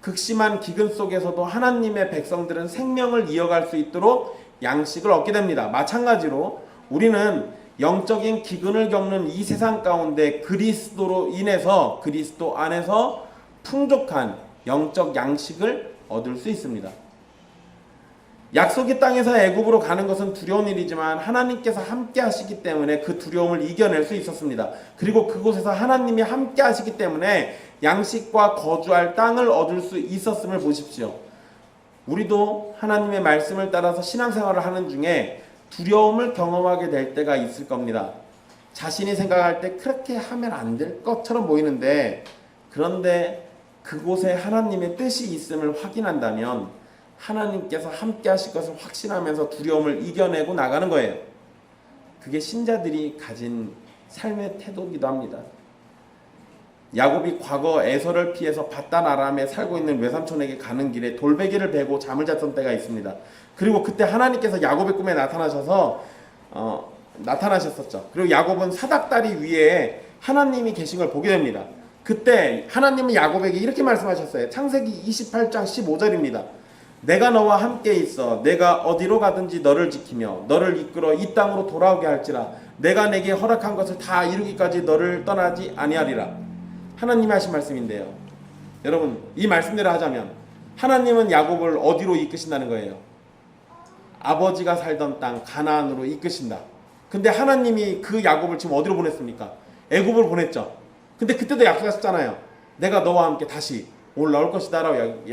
극심한 기근 속에서도 하나님의 백성들은 생명을 이어갈 수 있도록 양식을 얻게 됩니다. 마찬가지로 우리는 영적인 기근을 겪는 이 세상 가운데 그리스도로 인해서 그리스도 안에서 풍족한 영적 양식을 얻을 수 있습니다. 약속의 땅에서 애굽으로 가는 것은 두려운 일이지만 하나님께서 함께 하시기 때문에 그 두려움을 이겨낼 수 있었습니다. 그리고 그곳에서 하나님이 함께 하시기 때문에 양식과 거주할 땅을 얻을 수 있었음을 보십시오. 우리도 하나님의 말씀을 따라서 신앙생활을 하는 중에 두려움을 경험하게 될 때가 있을 겁니다. 자신이 생각할 때 그렇게 하면 안 될 것처럼 보이는데 그런데 그곳에 하나님의 뜻이 있음을 확인한다면 하나님께서 함께 하실 것을 확신하면서 두려움을 이겨내고 나가는 거예요. 그게 신자들이 가진 삶의 태도이기도 합니다. 야곱이 과거 에서를 피해서 바단 아람에 살고 있는 외삼촌에게 가는 길에 돌베개를 베고 잠을 잤던 때가 있습니다. 그리고 그때 하나님께서 야곱의 꿈에 나타나셨었죠. 그리고 야곱은 사닥다리 위에 하나님이 계신 걸 보게 됩니다. 그때 하나님은 야곱에게 이렇게 말씀하셨어요. 창세기 28장 15절입니다. 내가 너와 함께 있어 내가 어디로 가든지 너를 지키며 너를 이끌어 이 땅으로 돌아오게 할지라 내가 내게 허락한 것을 다 이루기까지 너를 떠나지 아니하리라. 하나님이 하신 말씀인데요. 여러분 이 말씀대로 하자면 하나님은 야곱을 어디로 이끄신다는 거예요? 아버지가 살던 땅 가나안으로 이끄신다. 근데 하나님이 그 야곱을 지금 어디로 보냈습니까? 애굽을 보냈죠. 근데 그때도 약속하셨잖아요. 내가 너와 함께 다시 올라올 것이다 라고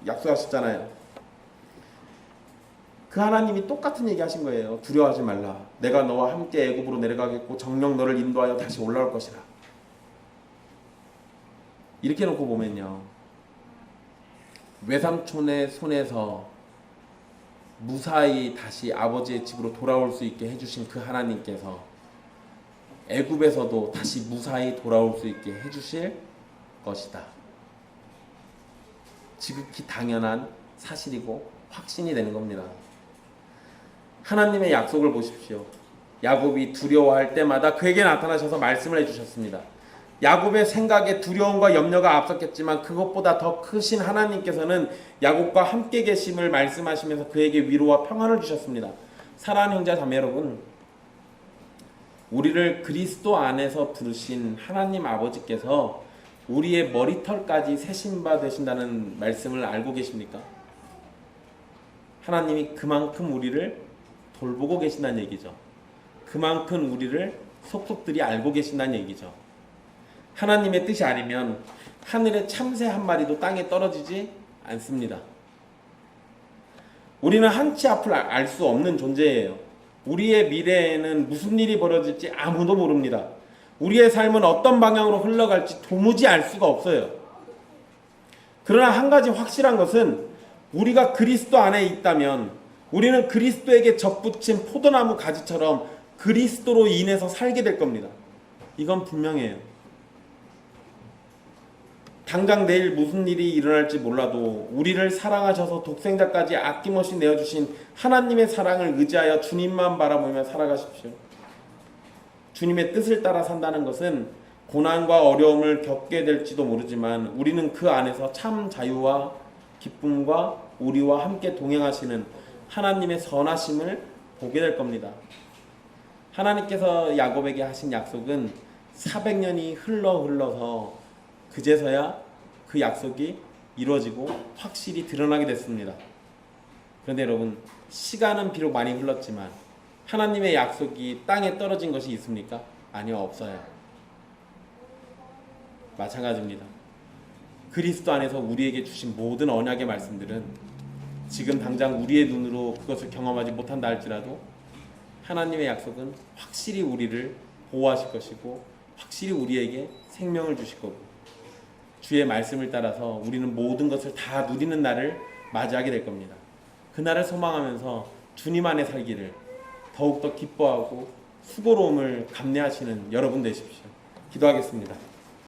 약속하셨잖아요. 그 하나님이 똑같은 얘기 하신 거예요. 두려워하지 말라. 내가 너와 함께 애굽으로 내려가겠고 정녕 너를 인도하여 다시 올라올 것이라. 이렇게 놓고 보면요. 외삼촌의 손에서 무사히 다시 아버지의 집으로 돌아올 수 있게 해주신 그 하나님께서 애굽에서도 다시 무사히 돌아올 수 있게 해주실 것이다. 지극히 당연한 사실이고 확신이 되는 겁니다. 하나님의 약속을 보십시오. 야곱이 두려워할 때마다 그에게 나타나셔서 말씀을 해주셨습니다. 야곱의 생각에 두려움과 염려가 앞섰겠지만 그것보다 더 크신 하나님께서는 야곱과 함께 계심을 말씀하시면서 그에게 위로와 평안을 주셨습니다. 사랑하는 형제 자매 여러분, 우리를 그리스도 안에서 부르신 하나님 아버지께서 우리의 머리털까지 세심바 되신다는 말씀을 알고 계십니까? 하나님이 그만큼 우리를 돌보고 계신다는 얘기죠. 그만큼 우리를 속속들이 알고 계신다는 얘기죠. 하나님의 뜻이 아니면 하늘의 참새 한 마리도 땅에 떨어지지 않습니다. 우리는 한치 앞을 알 수 없는 존재예요. 우리의 미래에는 무슨 일이 벌어질지 아무도 모릅니다. 우리의 삶은 어떤 방향으로 흘러갈지 도무지 알 수가 없어요. 그러나 한 가지 확실한 것은 우리가 그리스도 안에 있다면 우리는 그리스도에게 접붙인 포도나무 가지처럼 그리스도로 인해서 살게 될 겁니다. 이건 분명해요. 당장 내일 무슨 일이 일어날지 몰라도 우리를 사랑하셔서 독생자까지 아낌없이 내어주신 하나님의 사랑을 의지하여 주님만 바라보며 살아가십시오. 주님의 뜻을 따라 산다는 것은 고난과 어려움을 겪게 될지도 모르지만 우리는 그 안에서 참 자유와 기쁨과 우리와 함께 동행하시는 하나님의 선하심을 보게 될 겁니다. 하나님께서 야곱에게 하신 약속은 400년이 흘러서 그제서야 그 약속이 이루어지고 확실히 드러나게 됐습니다. 그런데 여러분, 시간은 비록 많이 흘렀지만 하나님의 약속이 땅에 떨어진 것이 있습니까? 아니요, 없어요. 마찬가지입니다. 그리스도 안에서 우리에게 주신 모든 언약의 말씀들은 지금 당장 우리의 눈으로 그것을 경험하지 못한다 할지라도 하나님의 약속은 확실히 우리를 보호하실 것이고 확실히 우리에게 생명을 주실 거고 주의 말씀을 따라서 우리는 모든 것을 다 누리는 날을 맞이하게 될 겁니다. 그날을 소망하면서 주님 안에 살기를 더욱더 기뻐하고 수고로움을 감내하시는 여러분 되십시오. 기도하겠습니다.